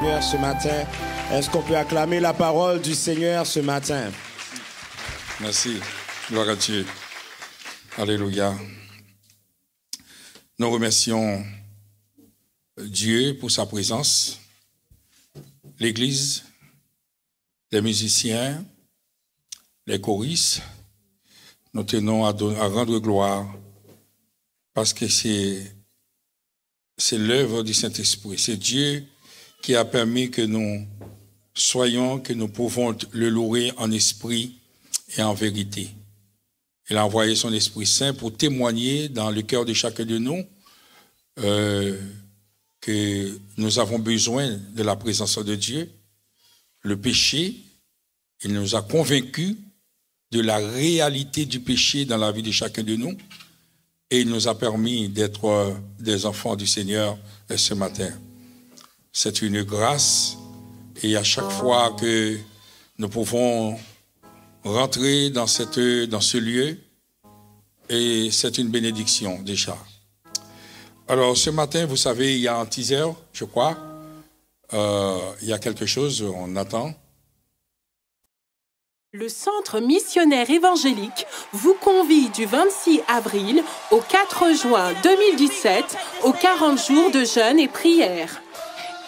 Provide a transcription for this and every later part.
Seigneur ce matin? Est-ce qu'on peut acclamer la parole du Seigneur ce matin? Merci. Gloire à Dieu. Alléluia. Nous remercions Dieu pour sa présence, l'Église, les musiciens, les choristes. Nous tenons à rendre gloire parce que c'est l'œuvre du Saint-Esprit. C'est Dieu qui a permis que nous soyons, que nous pouvons le louer en esprit et en vérité. Il a envoyé son Esprit Saint pour témoigner dans le cœur de chacun de nous que nous avons besoin de la présence de Dieu. Le péché, il nous a convaincus de la réalité du péché dans la vie de chacun de nous et il nous a permis d'être des enfants du Seigneur ce matin. C'est une grâce et à chaque fois que nous pouvons rentrer dans ce lieu et c'est une bénédiction déjà. Alors ce matin, vous savez, il y a un teaser, je crois. Il y a quelque chose, on attend. Le Centre missionnaire évangélique vous convie du 26 avril au 4 juin 2017 aux 40 jours de jeûne et prière,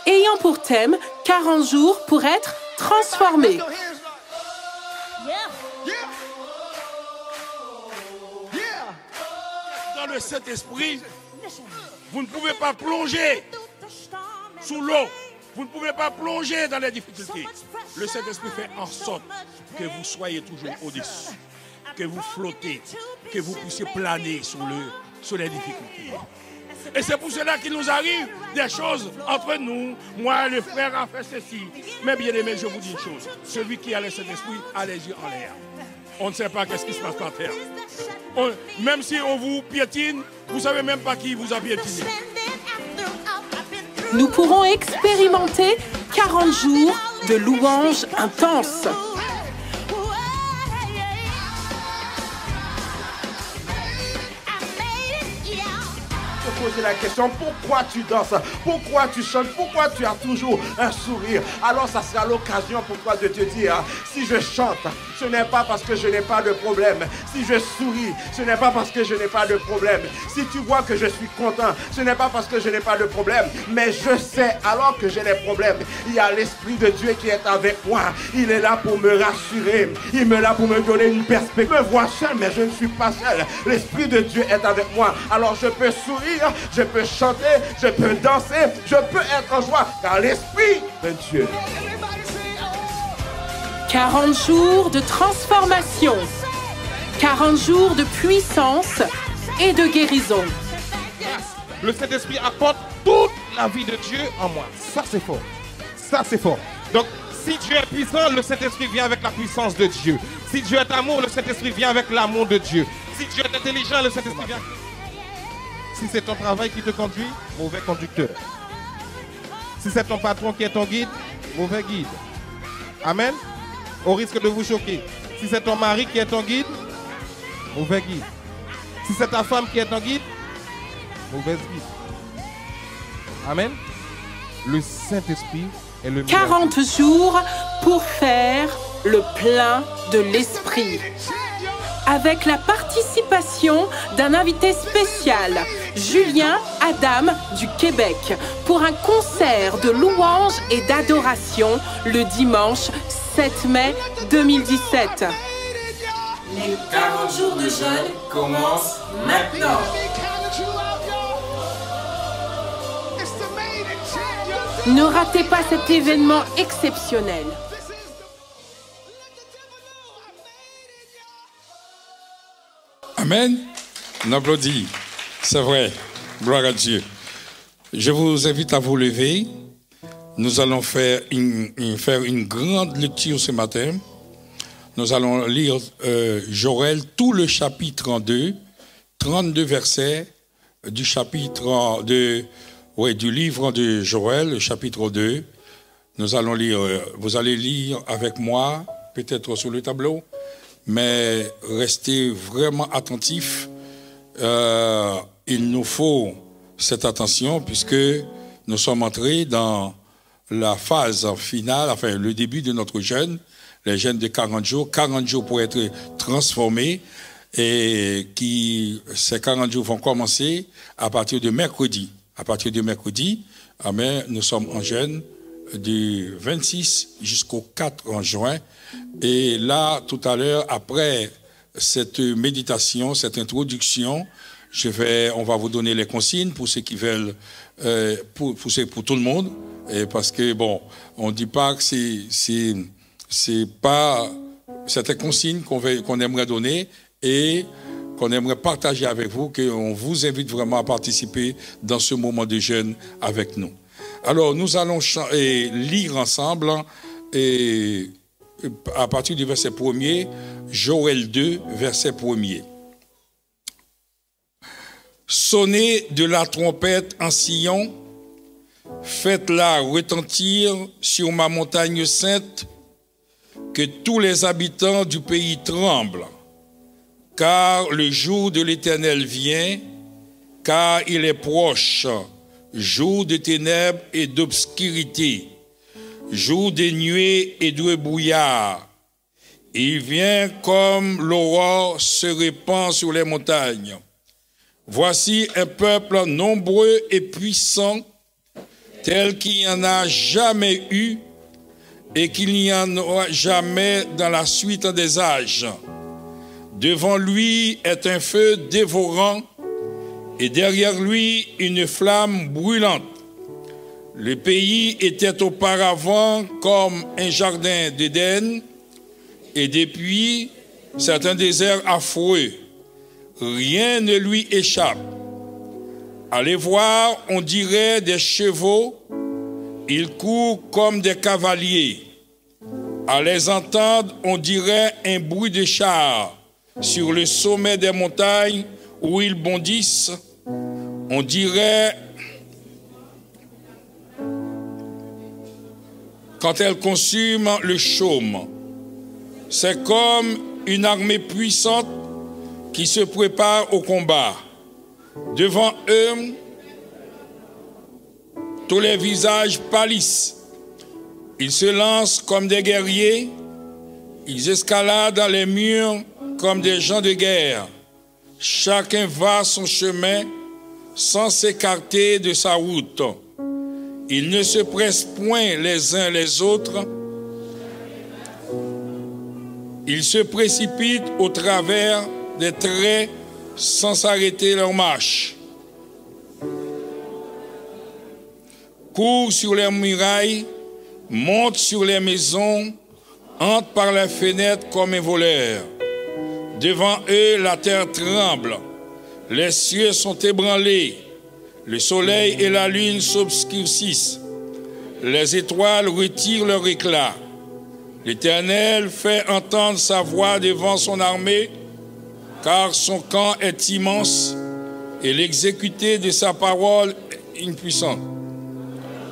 ayant pour thème 40 jours pour être transformés. Dans le Saint-Esprit, vous ne pouvez pas plonger sous l'eau. Vous ne pouvez pas plonger dans les difficultés. Le Saint-Esprit fait en sorte que vous soyez toujours au-dessus, que vous flottez, que vous puissiez planer sur les difficultés. Et c'est pour cela qu'il nous arrive des choses entre nous. Moi, le frère a fait ceci. Mais bien aimé, je vous dis une chose. Celui qui a le Saint-Esprit a les yeux en l'air. On ne sait pas qu'est-ce qui se passe par terre. Même si on vous piétine, vous ne savez même pas qui vous a piétiné. Nous pourrons expérimenter 40 jours de louanges intenses. Poser la question, pourquoi tu danses, pourquoi tu chantes, pourquoi tu as toujours un sourire? Alors ça sera l'occasion pour toi de te dire, si je chante, ce n'est pas parce que je n'ai pas de problème. Si je souris, ce n'est pas parce que je n'ai pas de problème. Si tu vois que je suis content, ce n'est pas parce que je n'ai pas de problème. Mais je sais, alors que j'ai des problèmes, il y a l'Esprit de Dieu qui est avec moi. Il est là pour me rassurer. Il est là pour me donner une perspective. Je me vois seul, mais je ne suis pas seul. L'Esprit de Dieu est avec moi. Alors je peux sourire, je peux chanter, je peux danser, je peux être en joie, car l'Esprit de Dieu. 40 jours de transformation, 40 jours de puissance et de guérison. Le Saint-Esprit apporte toute la vie de Dieu en moi. Ça, c'est fort. Ça, c'est fort. Donc, si Dieu est puissant, le Saint-Esprit vient avec la puissance de Dieu. Si Dieu est amour, le Saint-Esprit vient avec l'amour de Dieu. Si Dieu est intelligent, le Saint-Esprit vient... Si c'est ton travail qui te conduit, mauvais conducteur. Si c'est ton patron qui est ton guide, mauvais guide. Amen. Au risque de vous choquer. Si c'est ton mari qui est ton guide, mauvais guide. Si c'est ta femme qui est ton guide, mauvaise guide. Amen. Le Saint-Esprit est le 40 jours pour faire le plein de l'Esprit. Avec la participation d'un invité spécial, Julien Adam du Québec, pour un concert de louanges et d'adoration le dimanche 7 mai 2017. Les 40 jours de jeûne commencent maintenant. Ne ratez pas cet événement exceptionnel. Amen. On applaudit. C'est vrai. Gloire à Dieu. Je vous invite à vous lever. Nous allons faire une grande lecture ce matin. Nous allons lire Joël, tout le chapitre 32 versets du chapitre du livre de Joël, le chapitre 2. Nous allons lire, vous allez lire avec moi, peut-être sur le tableau, mais restez vraiment attentifs. Il nous faut cette attention puisque nous sommes entrés dans la phase finale, enfin le début de notre jeûne, les jeûnes de 40 jours pour être transformés, et ces 40 jours vont commencer à partir de mercredi. À partir de mercredi, amen, nous sommes en jeûne du 26 jusqu'au 4 juin. Et là, tout à l'heure, après cette méditation, cette introduction, on va vous donner les consignes pour ceux qui veulent, pour tout le monde, et parce que bon, on dit pas que c'est pas certaines consignes qu'on aimerait donner et qu'on aimerait partager avec vous, qu'on vous invite vraiment à participer dans ce moment de jeûne avec nous. Alors, nous allons lire ensemble, et à partir du verset 1er, Joël 2, verset 1er. Sonnez de la trompette en Sion, faites-la retentir sur ma montagne sainte, que tous les habitants du pays tremblent, car le jour de l'Éternel vient, car il est proche, jour de ténèbres et d'obscurité, jour de nuées et de brouillard. Il vient comme l'aurore se répand sur les montagnes. Voici un peuple nombreux et puissant, tel qu'il n'y en a jamais eu et qu'il n'y en aura jamais dans la suite des âges. Devant lui est un feu dévorant et derrière lui une flamme brûlante. Le pays était auparavant comme un jardin d'Éden et depuis c'est un désert affreux. Rien ne lui échappe. À les voir, on dirait des chevaux, ils courent comme des cavaliers. À les entendre, on dirait un bruit de chars. Sur le sommet des montagnes où ils bondissent, on dirait, quand elles consument le chaume, c'est comme une armée puissante qui se prépare au combat. Devant eux, tous les visages pâlissent. Ils se lancent comme des guerriers. Ils escaladent dans les murs comme des gens de guerre. Chacun va son chemin sans s'écarter de sa route. Ils ne se pressent point les uns les autres. Ils se précipitent au travers des traits sans s'arrêter leur marche. Courent sur les murailles, montent sur les maisons, entrent par les fenêtres comme un voleur. Devant eux, la terre tremble, les cieux sont ébranlés, le soleil et la lune s'obscurcissent, les étoiles retirent leur éclat. L'Éternel fait entendre sa voix devant son armée, car son camp est immense et l'exécuté de sa parole est impuissant.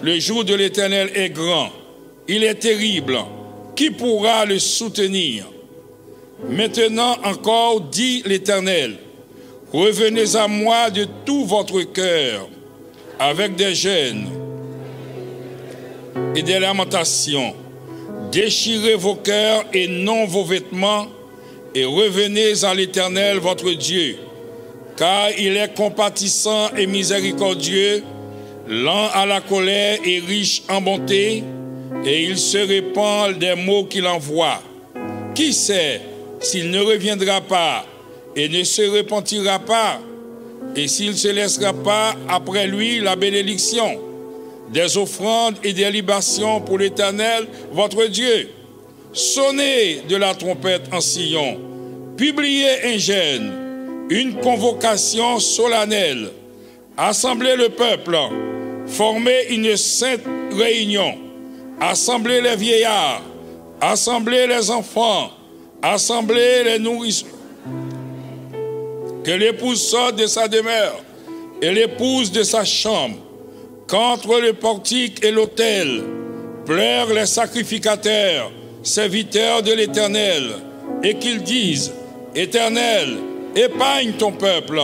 Le jour de l'Éternel est grand, il est terrible. Qui pourra le soutenir? Maintenant encore, dit l'Éternel, revenez à moi de tout votre cœur, avec des jeûnes et des lamentations. Déchirez vos cœurs et non vos vêtements, et revenez à l'Éternel votre Dieu, car il est compatissant et miséricordieux, lent à la colère et riche en bonté, et il se répand des mots qu'il envoie. Qui sait s'il ne reviendra pas et ne se repentira pas, et s'il ne se laissera pas après lui la bénédiction des offrandes et des libations pour l'Éternel votre Dieu? Sonnez de la trompette en Sion, publiez un jeûne, une convocation solennelle, assemblez le peuple, formez une sainte réunion, assemblez les vieillards, assemblez les enfants, assemblez les nourrissons. Que l'épouse sorte de sa demeure et l'épouse de sa chambre, qu'entre le portique et l'autel pleurent les sacrificateurs, serviteurs de l'Éternel, et qu'ils disent: Éternel, épargne ton peuple,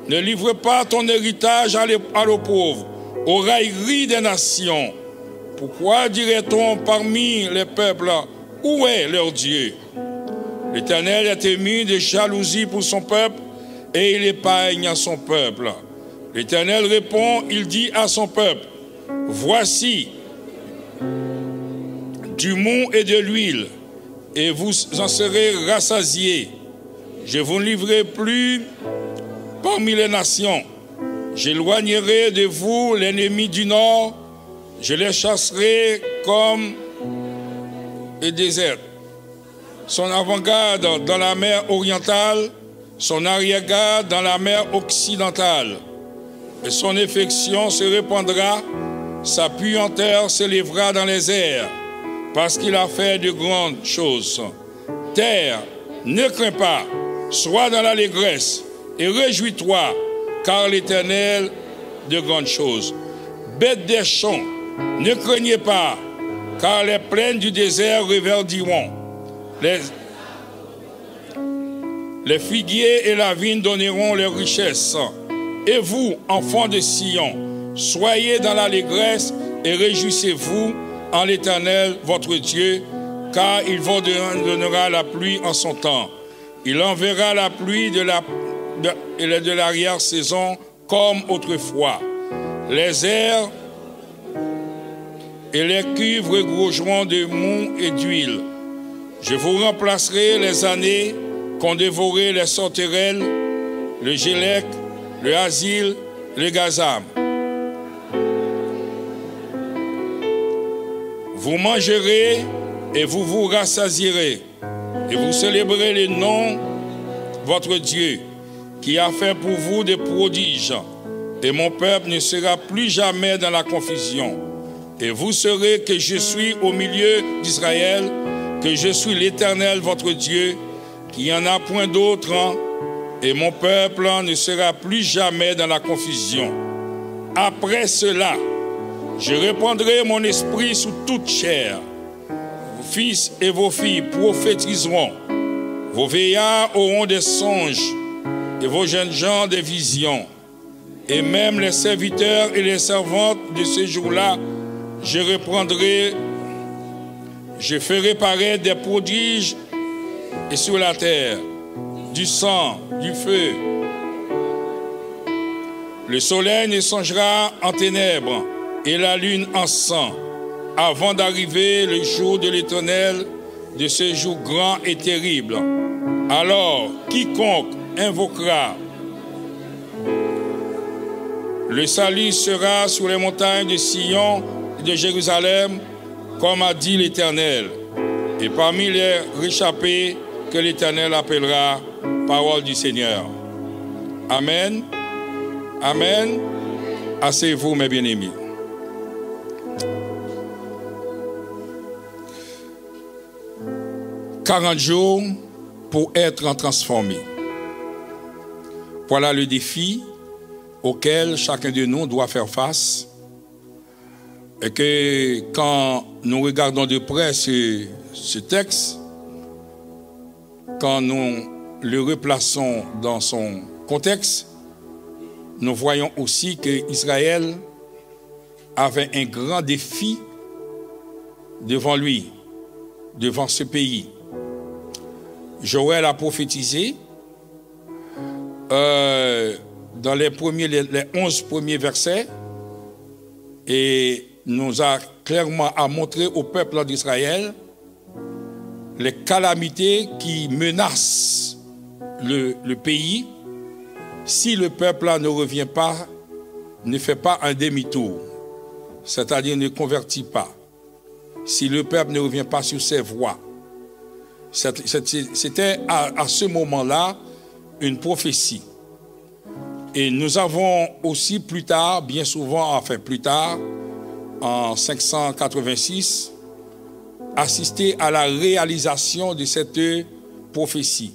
ne livre pas ton héritage à l'oppauvre, aux railleries des nations. Pourquoi dirait-on parmi les peuples, où est leur Dieu? L'Éternel est ému de jalousie pour son peuple et il épargne son peuple. L'Éternel répond, il dit à son peuple, voici du mou et de l'huile, et vous en serez rassasiés. Je vous ne livrerai plus parmi les nations. J'éloignerai de vous l'ennemi du nord. Je les chasserai comme le désert. Son avant-garde dans la mer orientale, son arrière-garde dans la mer occidentale. Et son effection se répandra, sa puanteur s'élèvera dans les airs, parce qu'il a fait de grandes choses. Terre, ne crains pas, sois dans l'allégresse et réjouis-toi, car l'Éternel de grandes choses. Bêtes des champs, ne craignez pas, car les plaines du désert reverdiront. Les figuiers et la vigne donneront leurs richesses. Et vous, enfants de Sion, soyez dans l'allégresse et réjouissez-vous en l'Éternel, votre Dieu, car il vous donnera la pluie en son temps. Il enverra la pluie de l'arrière-saison comme autrefois. Les airs et les cuves regorgeront de mou et d'huile. Je vous remplacerai les années qu'ont dévoré les sauterelles, le gélec, le asile, le gazam. Vous mangerez et vous vous rassasierez, et vous célébrerez le nom, votre Dieu, qui a fait pour vous des prodiges, et mon peuple ne sera plus jamais dans la confusion. Et vous saurez que je suis au milieu d'Israël, que je suis l'Éternel, votre Dieu, qu'il n'y en a point d'autre, et mon peuple ne sera plus jamais dans la confusion. Après cela, je répandrai mon esprit sous toute chair. Vos fils et vos filles prophétiseront. Vos vieillards auront des songes et vos jeunes gens des visions. Et même les serviteurs et les servantes de ce jour-là, je ferai paraître des prodiges et sur la terre, du sang, du feu. Le soleil ne songera en ténèbres et la lune en sang, avant d'arriver le jour de l'Éternel, de ce jour grand et terrible. Alors, quiconque invoquera le salut sera sur les montagnes de Sion et de Jérusalem, comme a dit l'Éternel, et parmi les réchappés que l'Éternel appellera parole du Seigneur. Amen. Amen. Asseyez-vous, mes bien-aimés. « 40 jours pour être transformé. » Voilà le défi auquel chacun de nous doit faire face. Et que quand nous regardons de près ce texte, quand nous le replaçons dans son contexte, nous voyons aussi qu'Israël avait un grand défi devant lui, devant ce pays. Joël a prophétisé dans les 11 premiers versets et nous a clairement montré au peuple d'Israël les calamités qui menacent le pays si le peuple ne revient pas, ne fait pas un demi-tour, c'est-à-dire ne convertit pas, si le peuple ne revient pas sur ses voies. C'était à ce moment-là une prophétie. Et nous avons aussi plus tard, bien souvent, plus tard, en 586, assisté à la réalisation de cette prophétie.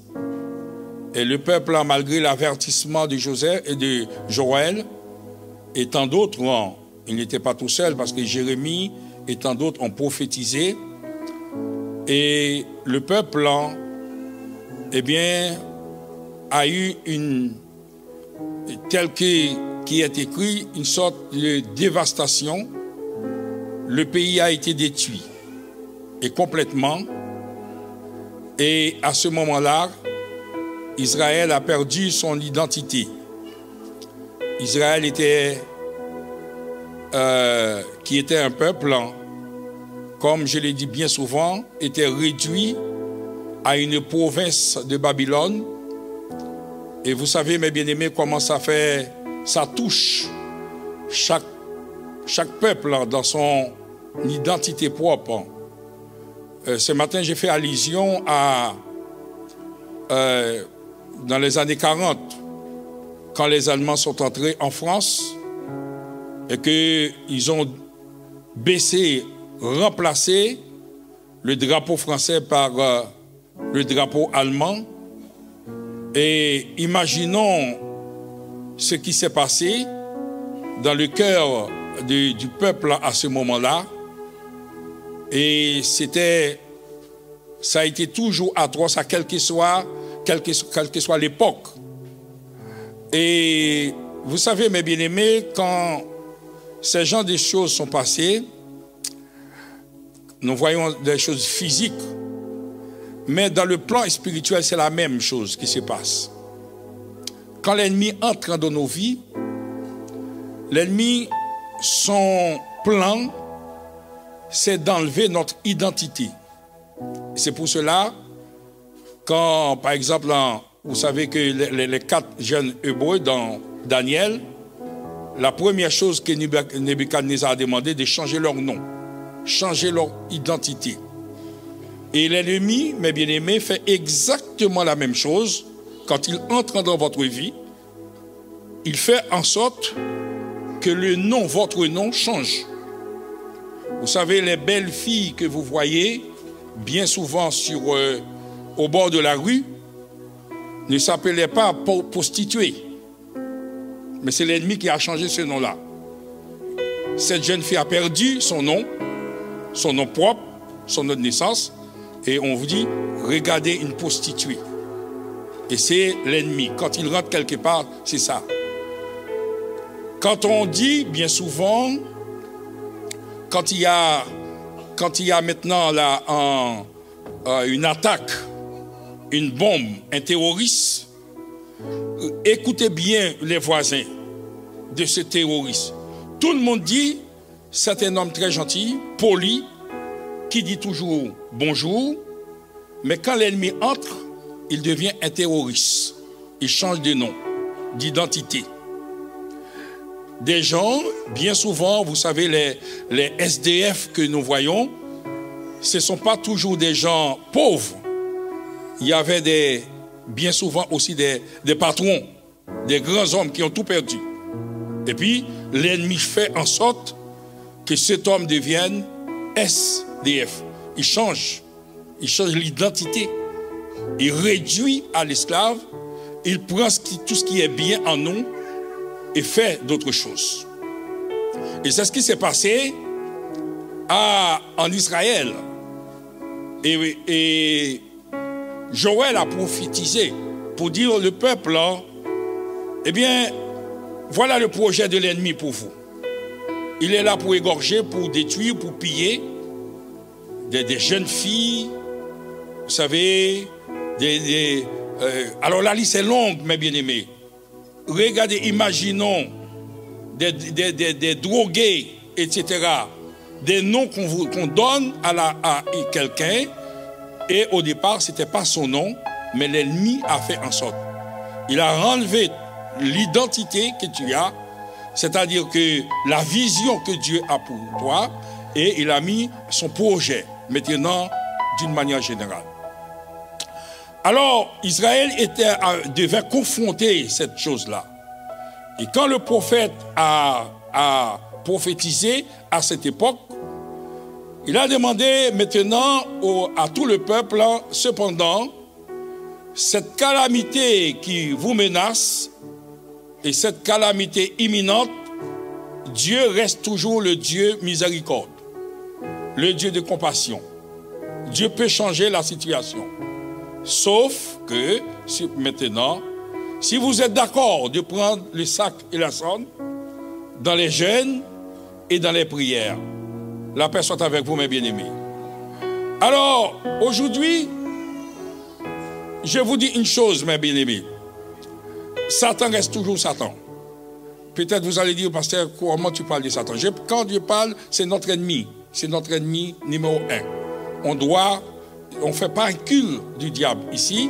Et le peuple, malgré l'avertissement de Joseph et de Joël, et tant d'autres, il n'était pas tout seul parce que Jérémie et tant d'autres ont prophétisé. Et le peuple, a eu tel qui est écrit, une sorte de dévastation le pays a été détruit, et complètement. Et à ce moment-là, Israël a perdu son identité. Israël qui était un peuple, comme je l'ai dit bien souvent, était réduit à une province de Babylone. Et vous savez, mes bien-aimés, comment ça touche chaque peuple dans son identité propre. Ce matin, j'ai fait allusion à dans les années 40, quand les Allemands sont entrés en France et qu'ils ont remplacé le drapeau français par le drapeau allemand. Et imaginons ce qui s'est passé dans le cœur du peuple à ce moment-là. Et ça a été toujours atroce, à quelle que soit l'époque. Et vous savez, mes bien-aimés, quand ces genres de choses sont passées, nous voyons des choses physiques, mais dans le plan spirituel, c'est la même chose qui se passe. Quand l'ennemi entre dans nos vies, l'ennemi, son plan, c'est d'enlever notre identité. C'est pour cela, quand, par exemple, vous savez que les 4 jeunes Hébreux dans Daniel, la première chose que Nebuchadnezzar a demandé, de changer leur nom, changer leur identité. Et l'ennemi, mes bien-aimés, fait exactement la même chose quand il entre dans votre vie. Il fait en sorte que votre nom change. Vous savez, les belles filles que vous voyez bien souvent au bord de la rue ne s'appelaient pas prostituées. Mais c'est l'ennemi qui a changé ce nom-là. Cette jeune fille a perdu son nom propre, son nom de naissance, et on vous dit, regardez une prostituée. Et c'est l'ennemi. Quand il rentre quelque part, c'est ça. Quand on dit, bien souvent, quand il y a maintenant là, une attaque, une bombe, un terroriste, écoutez bien les voisins de ce terroriste. Tout le monde dit, c'est un homme très gentil, poli, qui dit toujours bonjour, mais quand l'ennemi entre, il devient un terroriste. Il change de nom, d'identité. Des gens, bien souvent, vous savez, les SDF que nous voyons, ce ne sont pas toujours des gens pauvres. Il y avait bien souvent aussi des patrons, des grands hommes qui ont tout perdu. Et puis, l'ennemi fait en sorte que cet homme devienne SDF. Il change l'identité. Il réduit à l'esclave. Il prend tout ce qui est bien en nous et fait d'autres choses. Et c'est ce qui s'est passé en Israël. Et Joël a prophétisé pour dire au peuple, eh bien, voilà le projet de l'ennemi pour vous. Il est là pour égorger, pour détruire, pour piller des jeunes filles, vous savez, alors la liste est longue, mes bien-aimés. Regardez, imaginons des drogués, etc., des noms qu'on donne à quelqu'un, et au départ, ce n'était pas son nom, mais l'ennemi a fait en sorte. Il a enlevé l'identité que tu as, c'est-à-dire que la vision que Dieu a pour toi, et il a mis son projet, maintenant, d'une manière générale. Alors, Israël devait confronter cette chose-là. Et quand le prophète a prophétisé à cette époque, il a demandé maintenant à tout le peuple, cependant, cette calamité qui vous menace et cette calamité imminente, Dieu reste toujours le Dieu miséricorde, le Dieu de compassion. Dieu peut changer la situation. Sauf que, maintenant, si vous êtes d'accord de prendre le sac et la sonde dans les jeûnes et dans les prières, La paix soit avec vous, mes bien-aimés. Alors, aujourd'hui, je vous dis une chose, mes bien-aimés. Satan reste toujours Satan. Peut-être vous allez dire, pasteur, comment tu parles de Satan? Quand je parle, c'est notre ennemi. C'est notre ennemi numéro 1. On ne fait pas un culte du diable ici,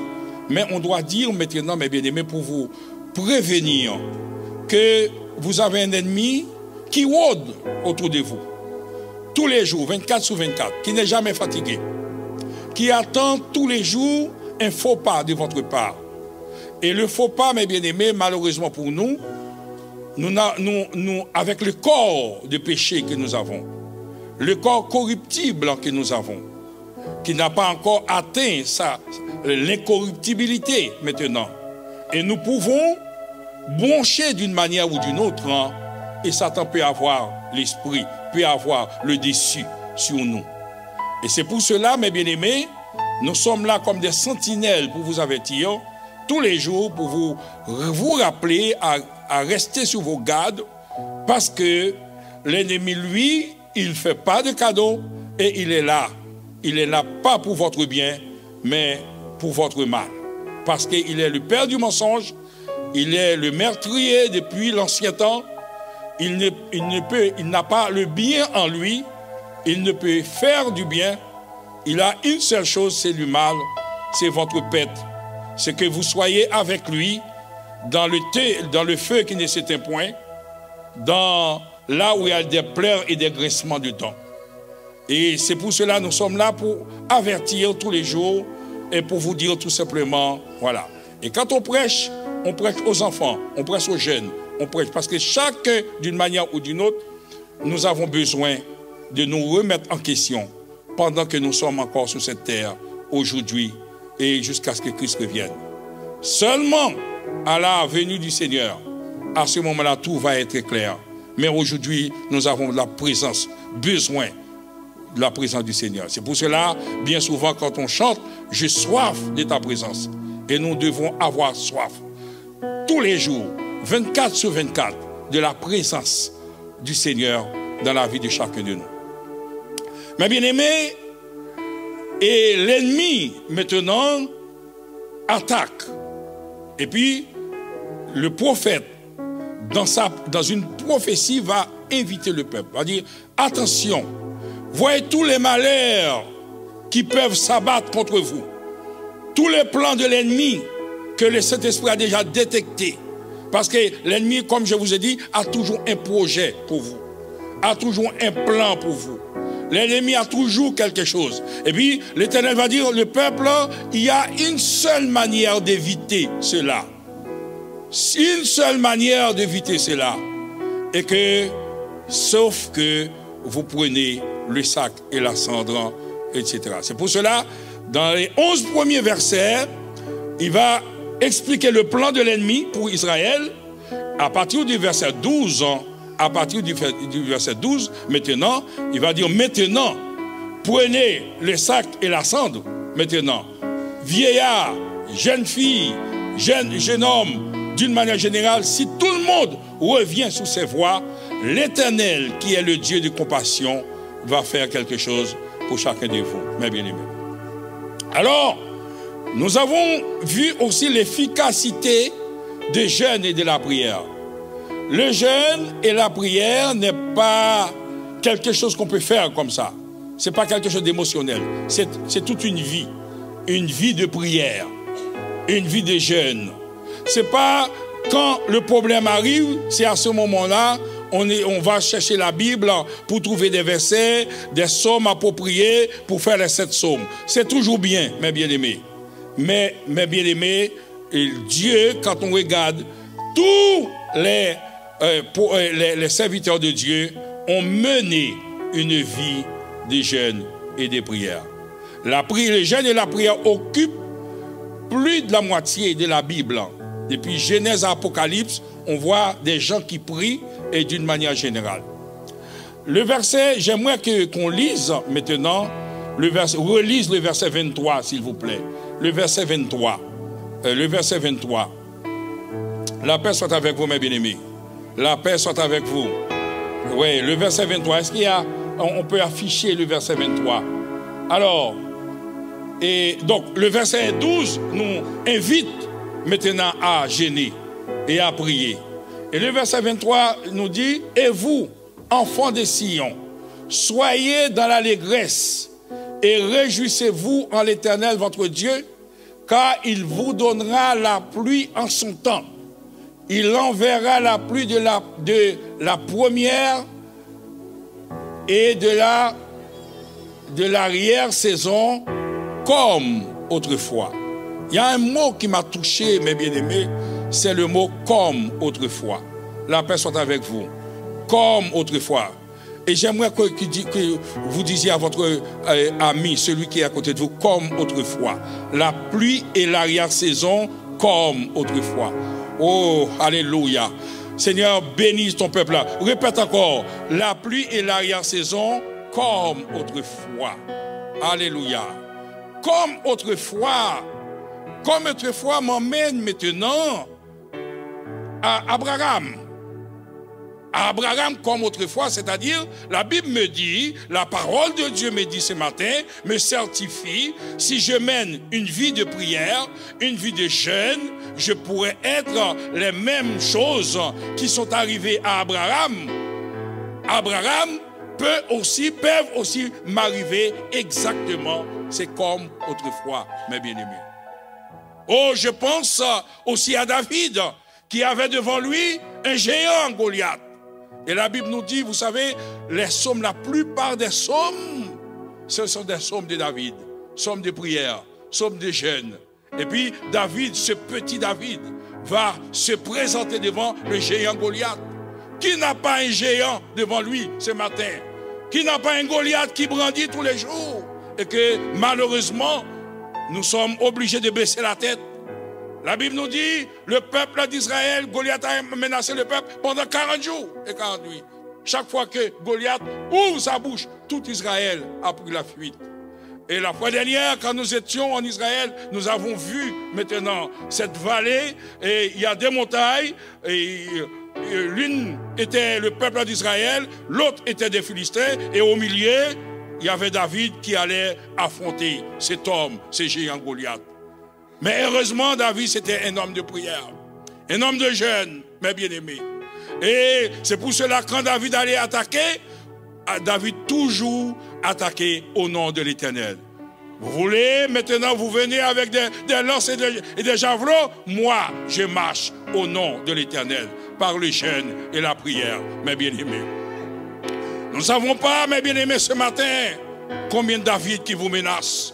mais on doit dire maintenant, mes bien-aimés, pour vous prévenir que vous avez un ennemi qui rôde autour de vous. Tous les jours, 24 sur 24, qui n'est jamais fatigué, qui attend tous les jours un faux pas de votre part. Et le faux pas, mes bien-aimés, malheureusement pour nous, avec le corps de péché que nous avons, le corps corruptible que nous avons, qui n'a pas encore atteint l'incorruptibilité maintenant. Et nous pouvons broncher d'une manière ou d'une autre, hein, et Satan peut avoir l'esprit, peut avoir le dessus sur nous. Et c'est pour cela, mes bien-aimés, nous sommes là comme des sentinelles pour vous avertir tous les jours, pour vous rappeler à rester sur vos gardes, parce que l'ennemi, lui, il ne fait pas de cadeaux et il est là. Il est là pas pour votre bien, mais pour votre mal. Parce qu'il est le père du mensonge, il est le meurtrier depuis l'ancien temps. Il n'a pas le bien en lui, il ne peut faire du bien. Il a une seule chose, c'est le mal, c'est votre pète. C'est que vous soyez avec lui dans le feu qui ne s'éteint point, là où il y a des pleurs et des graissements de dents. Et c'est pour cela que nous sommes là pour avertir tous les jours et pour vous dire tout simplement, voilà. Et quand on prêche aux enfants, on prêche aux jeunes, on prêche parce que chacun, d'une manière ou d'une autre, nous avons besoin de nous remettre en question pendant que nous sommes encore sur cette terre aujourd'hui et jusqu'à ce que Christ revienne. Seulement à la venue du Seigneur, à ce moment-là, tout va être clair. Mais aujourd'hui, nous avons la présence, besoin de la présence du Seigneur. C'est pour cela, bien souvent, quand on chante, j'ai soif de ta présence. Et nous devons avoir soif tous les jours, 24 sur 24, de la présence du Seigneur dans la vie de chacun de nous. Mes bien-aimés, et l'ennemi, maintenant, attaque. Et puis, le prophète, dans une prophétie, va inviter le peuple, va dire, attention, voyez tous les malheurs qui peuvent s'abattre contre vous. Tous les plans de l'ennemi que le Saint-Esprit a déjà détectés. Parce que l'ennemi, comme je vous ai dit, a toujours un projet pour vous. A toujours un plan pour vous. L'ennemi a toujours quelque chose. Et puis, l'Éternel va dire, le peuple, il y a une seule manière d'éviter cela. Une seule manière d'éviter cela. Et que, sauf que vous prenez le sac et la cendre, etc. C'est pour cela, dans les 11 premiers versets, il va expliquer le plan de l'ennemi pour Israël. À partir du verset 12, à partir du verset 12, maintenant, il va dire, maintenant, prenez le sac et la cendre, maintenant. Vieillard, jeune fille, jeune homme, d'une manière générale, si tout le monde revient sur ses voies, l'Éternel, qui est le Dieu de compassion, va faire quelque chose pour chacun de vous, mes bien-aimés. Alors, nous avons vu aussi l'efficacité des jeûnes et de la prière. Le jeûne et la prière n'est pas quelque chose qu'on peut faire comme ça. Ce n'est pas quelque chose d'émotionnel. C'est toute une vie de prière, une vie de jeûne. Ce n'est pas quand le problème arrive, c'est à ce moment-là, on va chercher la Bible pour trouver des versets, des psaumes appropriés pour faire les 7 psaumes. C'est toujours bien, mes bien-aimés. Mais, mes bien-aimés, Dieu, quand on regarde, tous les serviteurs de Dieu ont mené une vie de jeûne et de prière. Le jeûne et la prière occupent plus de la moitié de la Bible. Depuis Genèse à Apocalypse, on voit des gens qui prient et d'une manière générale. Le verset, j'aimerais qu'on lise maintenant, relise le verset 23, s'il vous plaît. Le verset 23. La paix soit avec vous, mes bien-aimés. La paix soit avec vous. Oui, le verset 23. Est-ce qu'il y a on peut afficher le verset 23. Alors, et donc le verset 12 nous invite maintenant à jeûner et à prier. Et le verset 23 nous dit, et vous, enfants de Sion, soyez dans l'allégresse et réjouissez-vous en l'Éternel votre Dieu, car il vous donnera la pluie en son temps. Il enverra la pluie de la première et de l'arrière-saison comme autrefois. Il y a un mot qui m'a touché, mes bien-aimés, c'est le mot comme autrefois. La paix soit avec vous. Comme autrefois. Et j'aimerais que vous disiez à votre ami, celui qui est à côté de vous, comme autrefois. La pluie et l'arrière-saison comme autrefois. Oh, alléluia. Seigneur, bénisse ton peuple là. Répète encore. La pluie et l'arrière-saison comme autrefois. Alléluia. Comme autrefois. Comme autrefois m'emmène maintenant à Abraham. À Abraham comme autrefois, c'est-à-dire, la Bible me dit, la parole de Dieu me dit ce matin, me certifie, si je mène une vie de prière, une vie de jeûne, je pourrais être les mêmes choses qui sont arrivées à Abraham. Abraham peuvent aussi m'arriver exactement, c'est comme autrefois, mes bien-aimés. Oh, je pense aussi à David, qui avait devant lui un géant, Goliath. Et la Bible nous dit, vous savez, les psaumes, la plupart des psaumes, ce sont des psaumes de David, psaumes de prière, psaumes de jeûne. Et puis David, ce petit David, va se présenter devant le géant Goliath. Qui n'a pas un géant devant lui ce matin? Qui n'a pas un Goliath qui brandit tous les jours? Et que malheureusement, nous sommes obligés de baisser la tête. La Bible nous dit, le peuple d'Israël, Goliath a menacé le peuple pendant 40 jours et 40 nuits. Chaque fois que Goliath ouvre sa bouche, tout Israël a pris la fuite. Et la fois dernière, quand nous étions en Israël, nous avons vu maintenant cette vallée, et il y a des montagnes, et l'une était le peuple d'Israël, l'autre était des Philistins, et au milieu, il y avait David qui allait affronter cet homme, ce géant Goliath. Mais heureusement, David, c'était un homme de prière, un homme de jeûne, mes bien-aimés. Et c'est pour cela, quand David allait attaquer, David toujours attaqué au nom de l'Éternel. Vous voulez, maintenant, vous venez avec des lances et des javelots. Moi, je marche au nom de l'Éternel, par le jeûne et la prière, mes bien-aimés. Nous ne savons pas, mes bien-aimés, ce matin, combien de David qui vous menace.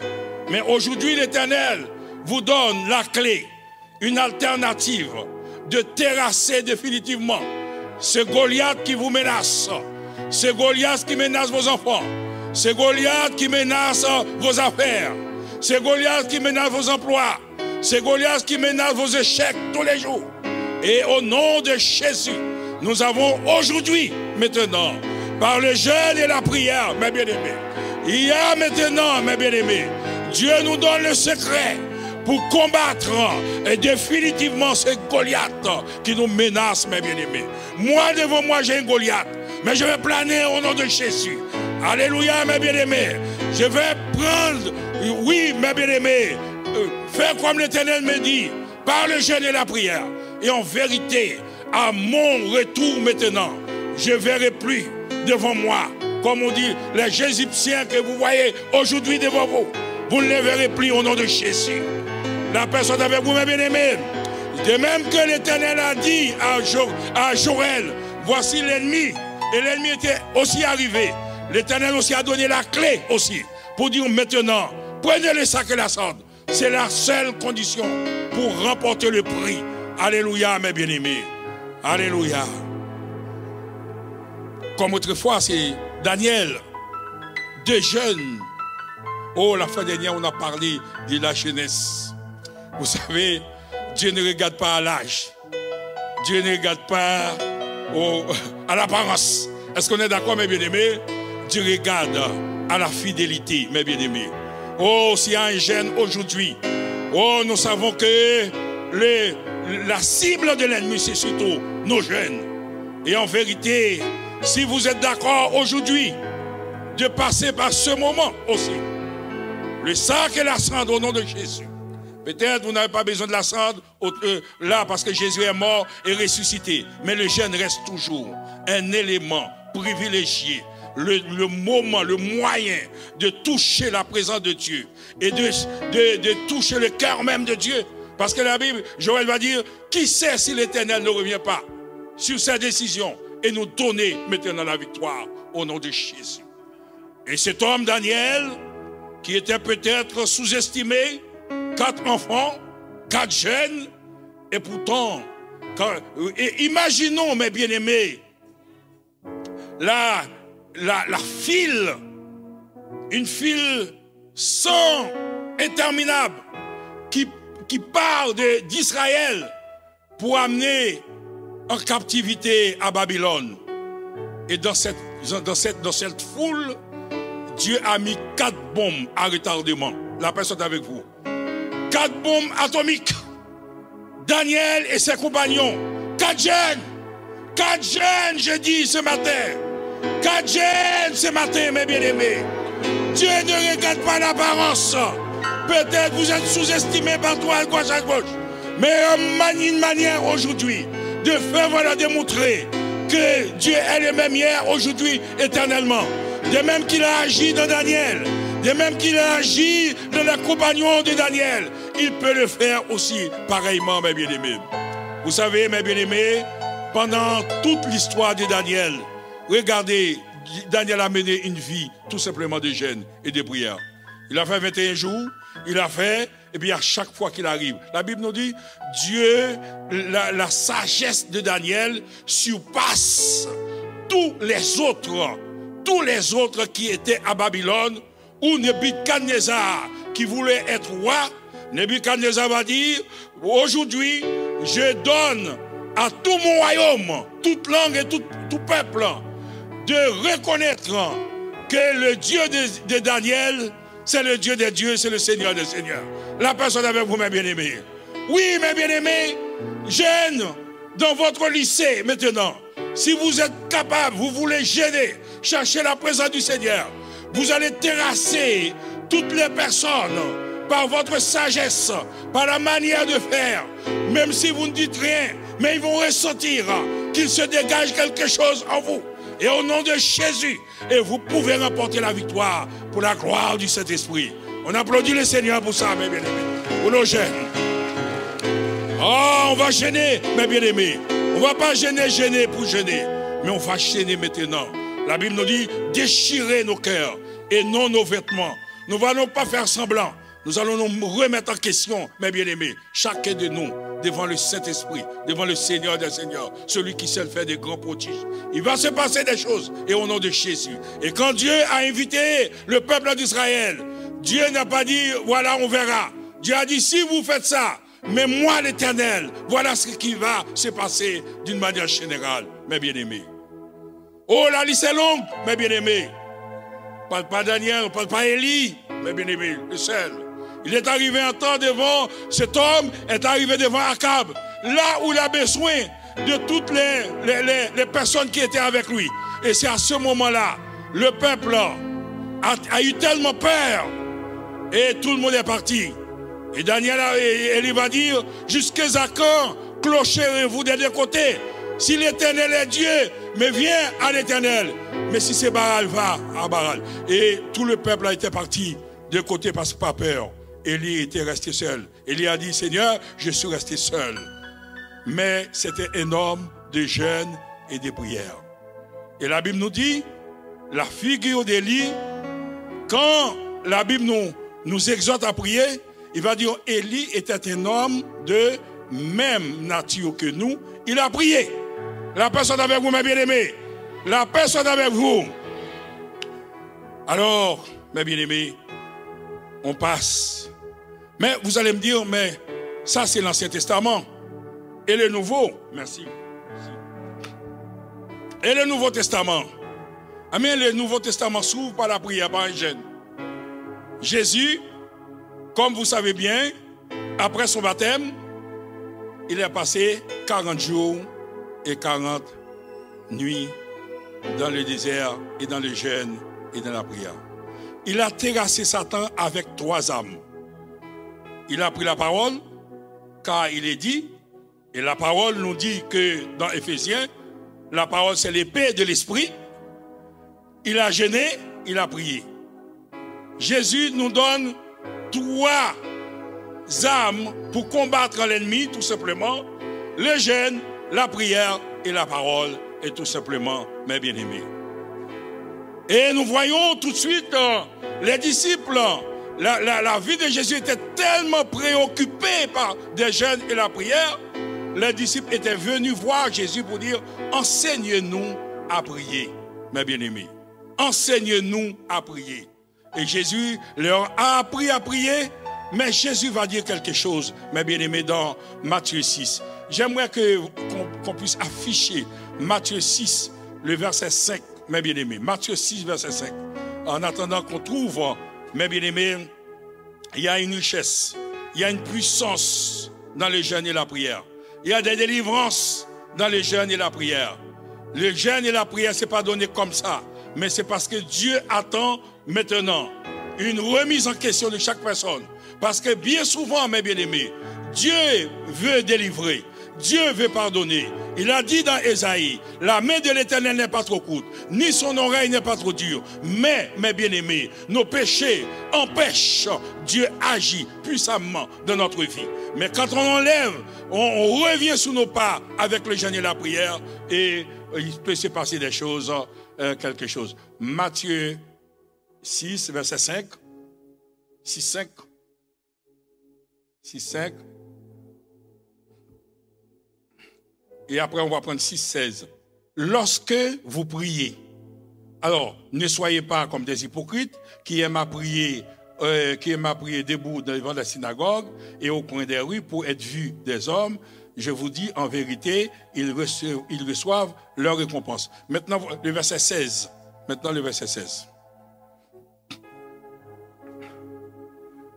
Mais aujourd'hui, l'Éternel vous donne la clé, une alternative de terrasser définitivement ce Goliath qui vous menace, ce Goliath qui menace vos enfants, ce Goliath qui menace vos affaires, ce Goliath qui menace vos emplois, ce Goliath qui menace vos échecs tous les jours. Et au nom de Jésus, nous avons aujourd'hui, maintenant, par le jeûne et la prière, mes bien-aimés, il y a maintenant, mes bien-aimés, Dieu nous donne le secret pour combattre définitivement ce Goliath qui nous menace, mes bien-aimés. Moi, devant moi, j'ai un Goliath, mais je vais planer au nom de Jésus. Alléluia, mes bien-aimés. Je vais prendre, oui, mes bien-aimés, faire comme l'Éternel me dit, par le jeûne et la prière. Et en vérité, à mon retour maintenant, je ne verrai plus devant moi, comme on dit, les Égyptiens que vous voyez aujourd'hui devant vous. Vous ne les verrez plus au nom de Jésus. La personne avec vous, mes bien-aimés. De même que l'Éternel a dit à Joël, voici l'ennemi. Et l'ennemi était aussi arrivé. L'Éternel aussi a donné la clé aussi. Pour dire maintenant, prenez le sac et la cendre. C'est la seule condition pour remporter le prix. Alléluia, mes bien-aimés. Alléluia. Comme autrefois, c'est Daniel, deux jeunes. Oh, la fois dernière, on a parlé de la jeunesse. Vous savez, Dieu ne regarde pas à l'âge. Dieu ne regarde pas à l'apparence. Est-ce qu'on est d'accord, mes bien-aimés? Dieu regarde à la fidélité, mes bien-aimés. Oh, s'il y a un jeune aujourd'hui, oh, nous savons que la cible de l'ennemi, c'est surtout nos jeunes. Et en vérité, si vous êtes d'accord aujourd'hui, de passer par ce moment aussi. Le sac et la cendre au nom de Jésus. Peut-être vous n'avez pas besoin de la cendre là parce que Jésus est mort et ressuscité. Mais le jeûne reste toujours un élément privilégié. Le moment, le moyen de toucher la présence de Dieu et de toucher le cœur même de Dieu. Parce que la Bible, Joël va dire, qui sait si l'Éternel ne revient pas sur sa décision et nous donner maintenant la victoire au nom de Jésus. Et cet homme Daniel, qui était peut-être sous-estimé, 4 enfants, 4 jeunes, et pourtant, imaginons mes bien-aimés, la file, une file sans interminable qui part d'Israël pour amener en captivité à Babylone. Et dans cette foule, Dieu a mis 4 bombes à retardement. La personne est avec vous. 4 bombes atomiques. Daniel et ses compagnons. 4 jeunes. 4 jeunes, je dis ce matin. 4 jeunes ce matin, mes bien-aimés. Dieu ne regarde pas l'apparence. Peut-être vous êtes sous-estimés par toi à gauche à gauche. Mais une manière aujourd'hui de faire, voilà, démontrer que Dieu est le même hier, aujourd'hui, éternellement. De même qu'il a agi dans Daniel, de même qu'il a agi dans les compagnons de Daniel, il peut le faire aussi pareillement, mes bien-aimés. Vous savez, mes bien-aimés, pendant toute l'histoire de Daniel, regardez, Daniel a mené une vie tout simplement de jeûne et de prière. Il a fait 21 jours, il a fait, et puis à chaque fois qu'il arrive, la Bible nous dit, Dieu, la sagesse de Daniel surpasse tous les autres qui étaient à Babylone, où Nebuchadnezzar, qui voulait être roi, Nebuchadnezzar va dire, aujourd'hui, je donne à tout mon royaume, toute langue et tout peuple, de reconnaître que le Dieu de Daniel, c'est le Dieu des dieux, c'est le Seigneur des seigneurs. La personne avec vous, mes bien-aimés. Oui, mes bien-aimés, jeûne dans votre lycée maintenant. Si vous êtes capable, vous voulez jeûner, chercher la présence du Seigneur, vous allez terrasser toutes les personnes par votre sagesse, par la manière de faire. Même si vous ne dites rien, mais ils vont ressentir qu'il se dégage quelque chose en vous. Et au nom de Jésus, et vous pouvez remporter la victoire pour la gloire du Saint-Esprit. On applaudit le Seigneur pour ça, mes bien-aimés. Pour nos jeunes. Oh, on va gêner, mes bien-aimés. On ne va pas gêner pour gêner, mais on va gêner maintenant. La Bible nous dit, déchirer nos cœurs et non nos vêtements. Nous n'allons pas faire semblant. Nous allons nous remettre en question, mes bien-aimés, chacun de nous, devant le Saint-Esprit, devant le Seigneur des Seigneurs, celui qui sait faire des grands prodiges. Il va se passer des choses, et au nom de Jésus. Et quand Dieu a invité le peuple d'Israël, Dieu n'a pas dit, voilà, on verra. Dieu a dit, si vous faites ça, mais moi, l'Éternel, voilà ce qui va se passer d'une manière générale, mes bien-aimés. Oh, la liste est longue, mes bien-aimés. Parle pas Daniel, parle pas Élie, mes bien-aimés, le seul. Il est arrivé un temps devant, cet homme est arrivé devant Akab, là où il a besoin de toutes les personnes qui étaient avec lui. Et c'est à ce moment-là, le peuple a eu tellement peur, et tout le monde est parti. Et Daniel, il va dire, jusqu'à quand clocherez-vous des deux côtés? Si l'Éternel est Dieu, mais viens à l'Éternel. Mais si c'est Baal, va à Baal. Et tout le peuple a été parti de côté parce que pas peur. Élie était resté seul. Élie a dit, Seigneur, je suis resté seul. Mais c'était un homme de jeûne et de prière. Et la Bible nous dit, la figure d'Élie, quand la Bible nous exhorte à prier, il va dire, Élie était un homme de même nature que nous. Il a prié. La personne avec vous, mes bien-aimés. La personne avec vous. Alors, mes bien-aimés, on passe. Mais vous allez me dire, mais ça c'est l'Ancien Testament. Et le Nouveau, merci. Et le Nouveau Testament. Amen, le Nouveau Testament s'ouvre par la prière, par un jeûne. Jésus, comme vous savez bien, après son baptême, il est passé 40 jours et 40 nuits dans le désert et dans le jeûne et dans la prière. Il a terrassé Satan avec 3 armes. Il a pris la parole, car il est dit, et la parole nous dit que dans Éphésiens, la parole c'est l'épée de l'esprit. Il a jeûné, il a prié. Jésus nous donne 3 armes pour combattre l'ennemi, tout simplement. Le jeûne, la prière et la parole, et tout simplement, mes bien-aimés. Et nous voyons tout de suite les disciples, la vie de Jésus était tellement préoccupée par des jeûnes et la prière, les disciples étaient venus voir Jésus pour dire, enseigne-nous à prier, mes bien-aimés. Enseigne-nous à prier. Et Jésus leur a appris à prier, mais Jésus va dire quelque chose, mes bien-aimés, dans Matthieu 6. J'aimerais qu'on puisse afficher Matthieu 6, le verset 5, mes bien-aimés. Matthieu 6, verset 5. En attendant qu'on trouve, mes bien-aimés, il y a une richesse, il y a une puissance dans le jeûne et la prière. Il y a des délivrances dans le jeûne et la prière. Le jeûne et la prière, ce n'est pas donné comme ça, mais c'est parce que Dieu attend maintenant une remise en question de chaque personne. Parce que bien souvent, mes bien-aimés, Dieu veut délivrer, Dieu veut pardonner. Il a dit dans Ésaïe, la main de l'Éternel n'est pas trop courte, ni son oreille n'est pas trop dure. Mais, mes bien-aimés, nos péchés empêchent Dieu agir puissamment dans notre vie. Mais quand on enlève, on revient sous nos pas avec le jeûne et la prière, et il peut se passer des choses, quelque chose. Matthieu 6, verset 5. 6, 5. 6, 5. Et après, on va prendre 6, 16. Lorsque vous priez, alors, ne soyez pas comme des hypocrites qui aiment à prier debout devant la synagogue et au coin des rues pour être vus des hommes. Je vous dis, en vérité, ils reçoivent leur récompense. Maintenant, le verset 16. Maintenant, le verset 16.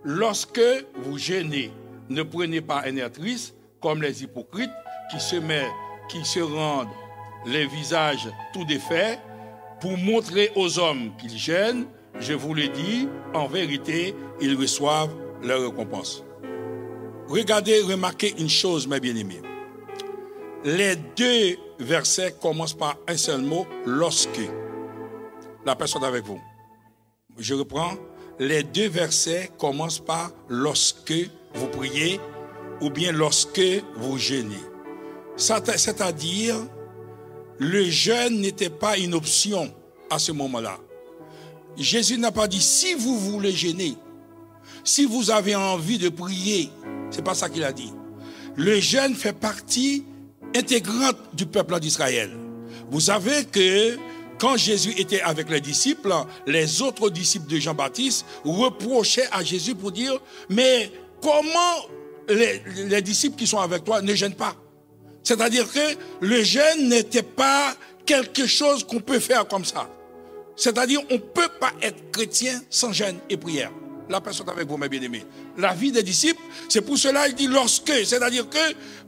Lorsque vous jeûnez, ne prenez pas un air triste comme les hypocrites qui se rendent les visages tout défaits pour montrer aux hommes qu'ils jeûnent. Je vous le dis, en vérité, ils reçoivent leur récompense. Regardez, remarquez une chose, mes bien-aimés. Les 2 versets commencent par un seul mot, lorsque. La personne avec vous. Je reprends. Les 2 versets commencent par lorsque vous priez ou bien lorsque vous jeûnez. C'est-à-dire, le jeûne n'était pas une option à ce moment-là. Jésus n'a pas dit si vous voulez jeûner, si vous avez envie de prier. C'est pas ça qu'il a dit. Le jeûne fait partie intégrante du peuple d'Israël. Vous savez que quand Jésus était avec les disciples, les autres disciples de Jean-Baptiste reprochaient à Jésus pour dire, mais comment les disciples qui sont avec toi ne jeûnent pas? C'est-à-dire que le jeûne n'était pas quelque chose qu'on peut faire comme ça. C'est-à-dire on ne peut pas être chrétien sans jeûne et prière. La personne avec vous, mes bien-aimés. La vie des disciples, c'est pour cela qu'il dit lorsque, c'est-à-dire que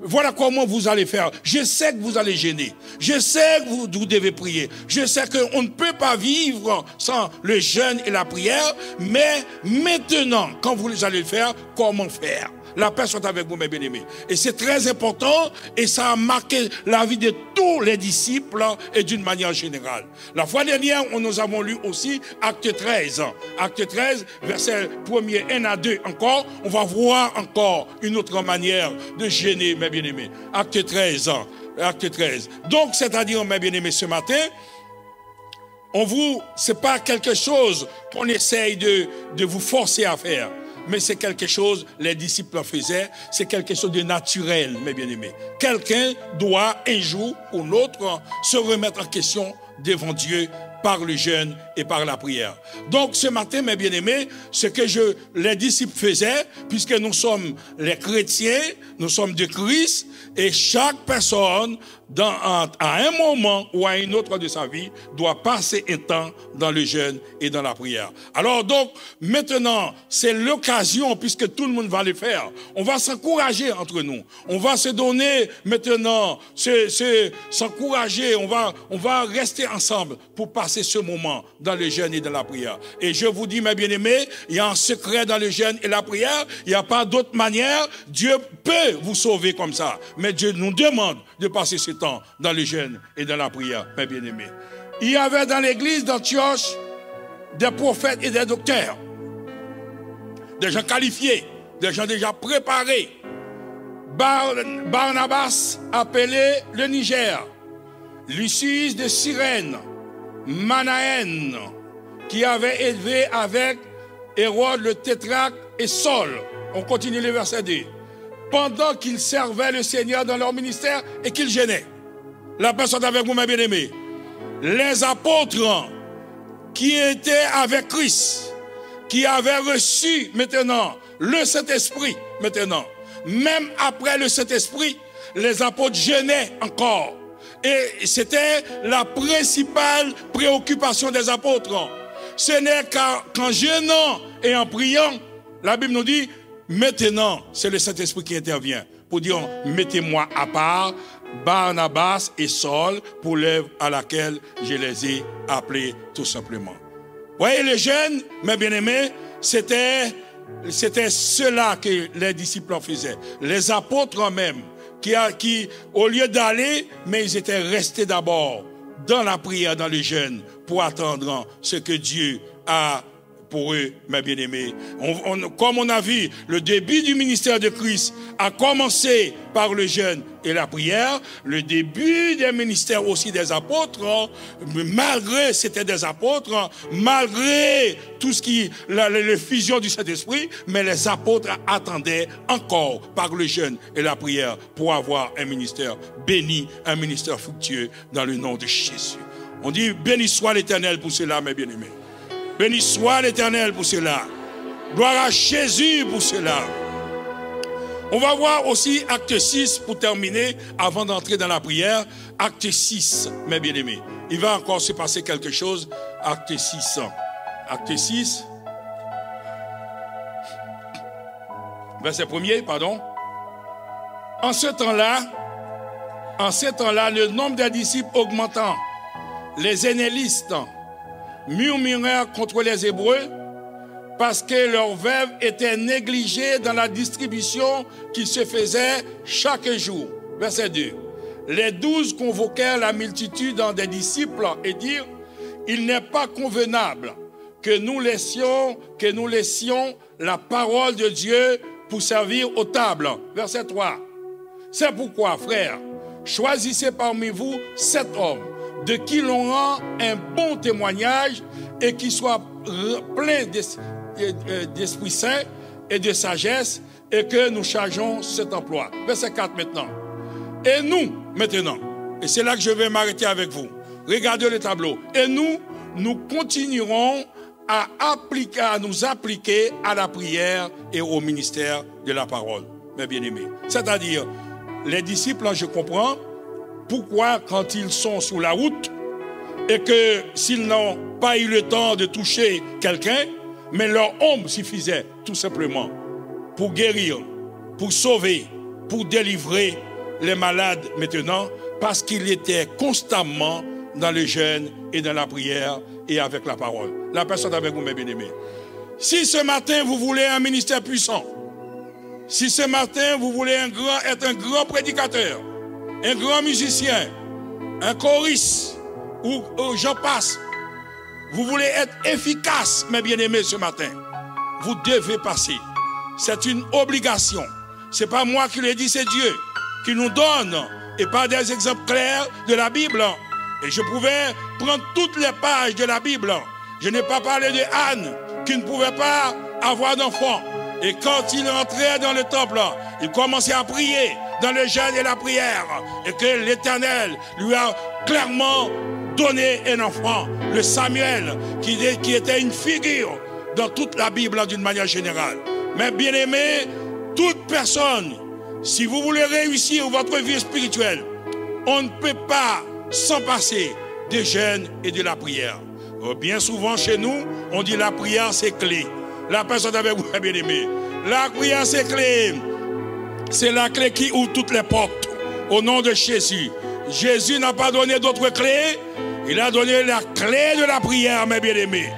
voilà comment vous allez faire. Je sais que vous allez jeûner. Je sais que vous devez prier. Je sais qu'on ne peut pas vivre sans le jeûne et la prière, mais maintenant, quand vous allez le faire, comment faire? La personne avec vous, mes bien-aimés. Et c'est très important et ça a marqué la vie de tous les disciples et d'une manière générale. La fois dernière, nous avons lu aussi Acte 13. Acte 13, verset 1er 1 à 2 encore. On va voir encore une autre manière de jeûner, mes bien-aimés. Acte 13. Acte 13. Donc, c'est-à-dire, mes bien-aimés, ce matin, c'est pas quelque chose qu'on essaye de vous forcer à faire. Mais c'est quelque chose, les disciples le faisaient, c'est quelque chose de naturel, mes bien-aimés. Quelqu'un doit, un jour ou l'autre, se remettre en question devant Dieu par le jeûne et par la prière. Donc, ce matin, mes bien-aimés, ce que les disciples faisaient, puisque nous sommes les chrétiens, nous sommes de Christ, et chaque personne, à un moment ou à un autre de sa vie, doit passer un temps dans le jeûne et dans la prière. Alors donc, maintenant, c'est l'occasion, puisque tout le monde va le faire, on va s'encourager entre nous. On va se donner maintenant s'encourager, on va rester ensemble pour passer ce moment dans le jeûne et dans la prière. Et je vous dis, mes bien-aimés, il y a un secret dans le jeûne et la prière. Il n'y a pas d'autre manière. Dieu peut vous sauver comme ça. Mais Dieu nous demande de passer ce temps dans le jeûne et dans la prière, mes bien-aimés. Il y avait dans l'église d'Antioche des prophètes et des docteurs, des gens qualifiés, des gens déjà préparés. Barnabas appelé le Niger, Lucius de Cyrène, Manaën, qui avait élevé avec Hérode le tétrarque et Saul. On continue le verset 2. Pendant qu'ils servaient le Seigneur dans leur ministère et qu'ils gênaient. La personne avec vous, mes bien-aimés. Les apôtres qui étaient avec Christ, qui avaient reçu maintenant le Saint-Esprit maintenant. Même après le Saint-Esprit, les apôtres jeûnaient encore. Et c'était la principale préoccupation des apôtres. Ce n'est qu'en jeûnant et en priant, la Bible nous dit, maintenant, c'est le Saint-Esprit qui intervient. Pour dire, mettez-moi à part Barnabas et Saul pour l'œuvre à laquelle je les ai appelés tout simplement. Vous voyez, les jeûnes, mes bien-aimés, c'était cela que les disciples faisaient. Les apôtres même, qui au lieu d'aller, mais ils étaient restés d'abord dans la prière, dans le jeûne, pour attendre ce que Dieu a pour eux, mes bien-aimés. Comme on a vu, le début du ministère de Christ a commencé par le jeûne et la prière. Le début des ministères aussi des apôtres, malgré c'était des apôtres, malgré tout ce qui, la fusion du Saint-Esprit, mais les apôtres attendaient encore par le jeûne et la prière pour avoir un ministère béni, un ministère fructueux dans le nom de Jésus. On dit béni soit l'Éternel pour cela, mes bien-aimés. Béni soit l'Éternel pour cela. Gloire à Jésus pour cela. On va voir aussi acte 6 pour terminer, avant d'entrer dans la prière. Acte 6, mes bien-aimés. Il va encore se passer quelque chose. Acte 6. Acte 6. Verset 1er, pardon. En ce temps-là, le nombre des disciples augmentant, les zénélistes murmurèrent contre les Hébreux parce que leurs veuves étaient négligées dans la distribution qui se faisait chaque jour. Verset 2. Les 12 convoquèrent la multitude des disciples et dirent, il n'est pas convenable que nous laissions la parole de Dieu pour servir aux tables. Verset 3. C'est pourquoi, frères, choisissez parmi vous 7 hommes de qui l'on rend un bon témoignage et qui soit plein d'Esprit Saint et de sagesse et que nous chargeons cet emploi. Verset 4 maintenant. Et nous, maintenant, et c'est là que je vais m'arrêter avec vous. Regardez le tableau. Et nous continuerons à nous appliquer à la prière et au ministère de la parole, mes bien-aimés. C'est-à-dire, les disciples, je comprends, pourquoi, quand ils sont sur la route et que s'ils n'ont pas eu le temps de toucher quelqu'un, mais leur ombre suffisait tout simplement pour guérir, pour sauver, pour délivrer les malades maintenant, parce qu'ils étaient constamment dans le jeûne et dans la prière et avec la parole. La personne avec vous, mes bien-aimés. Si ce matin vous voulez un ministère puissant, si ce matin vous voulez être un grand prédicateur, un grand musicien, un choriste, ou j'en passe. Vous voulez être efficace, mes bien-aimés, ce matin. Vous devez passer. C'est une obligation. Ce n'est pas moi qui l'ai dit, c'est Dieu qui nous donne, et pas des exemples clairs de la Bible. Et je pouvais prendre toutes les pages de la Bible. Je n'ai pas parlé de Anne, qui ne pouvait pas avoir d'enfant. Et quand il entrait dans le temple, il commençait à prier dans le jeûne et la prière, et que l'Éternel lui a clairement donné un enfant, le Samuel, qui était une figure dans toute la Bible d'une manière générale. Mais bien aimé, toute personne, si vous voulez réussir votre vie spirituelle, on ne peut pas s'en passer des jeûnes et de la prière. Bien souvent chez nous, on dit la prière c'est clé. La personne avec vous, bien aimé, la prière c'est clé. C'est la clé qui ouvre toutes les portes. Au nom de Jésus. Jésus n'a pas donné d'autres clés. Il a donné la clé de la prière, mes bien-aimés.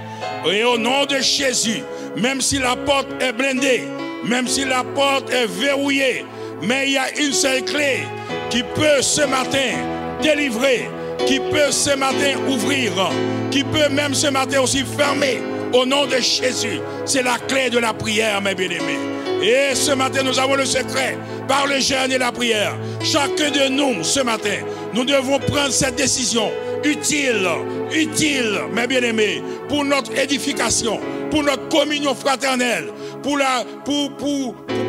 Et au nom de Jésus, même si la porte est blindée, même si la porte est verrouillée, mais il y a une seule clé qui peut ce matin délivrer, qui peut ce matin ouvrir, qui peut même ce matin aussi fermer. Au nom de Jésus, c'est la clé de la prière, mes bien-aimés. Et ce matin, nous avons le secret par le jeûne et la prière. Chacun de nous, ce matin, nous devons prendre cette décision utile, mes bien-aimés, pour notre édification, pour notre communion fraternelle, pour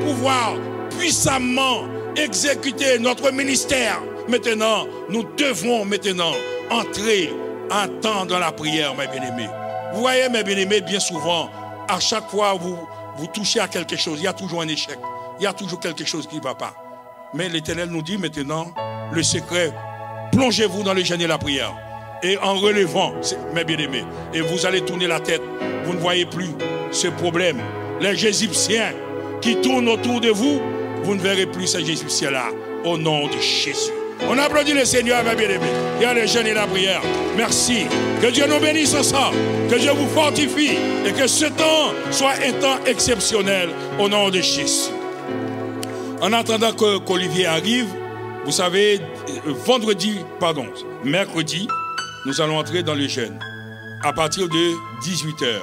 pouvoir puissamment exécuter notre ministère. Maintenant, nous devons maintenant entrer un temps dans la prière, mes bien-aimés. Vous voyez, mes bien-aimés, bien souvent, à chaque fois vous touchez à quelque chose, il y a toujours un échec. Il y a toujours quelque chose qui ne va pas. Mais l'Éternel nous dit maintenant, le secret, plongez-vous dans le jeûne et la prière. Et en relevant, mes bien-aimés, et vous allez tourner la tête, vous ne voyez plus ce problème. Les Égyptiens qui tournent autour de vous, vous ne verrez plus ces Égyptiens-là, au nom de Jésus. On applaudit le Seigneur, mes bien-aimés. Il y a le jeûne et la prière. Merci. Que Dieu nous bénisse ensemble. Que Dieu vous fortifie. Et que ce temps soit un temps exceptionnel au nom de Jésus. En attendant qu'Olivier arrive, vous savez, mercredi, nous allons entrer dans le jeûne. À partir de 18h.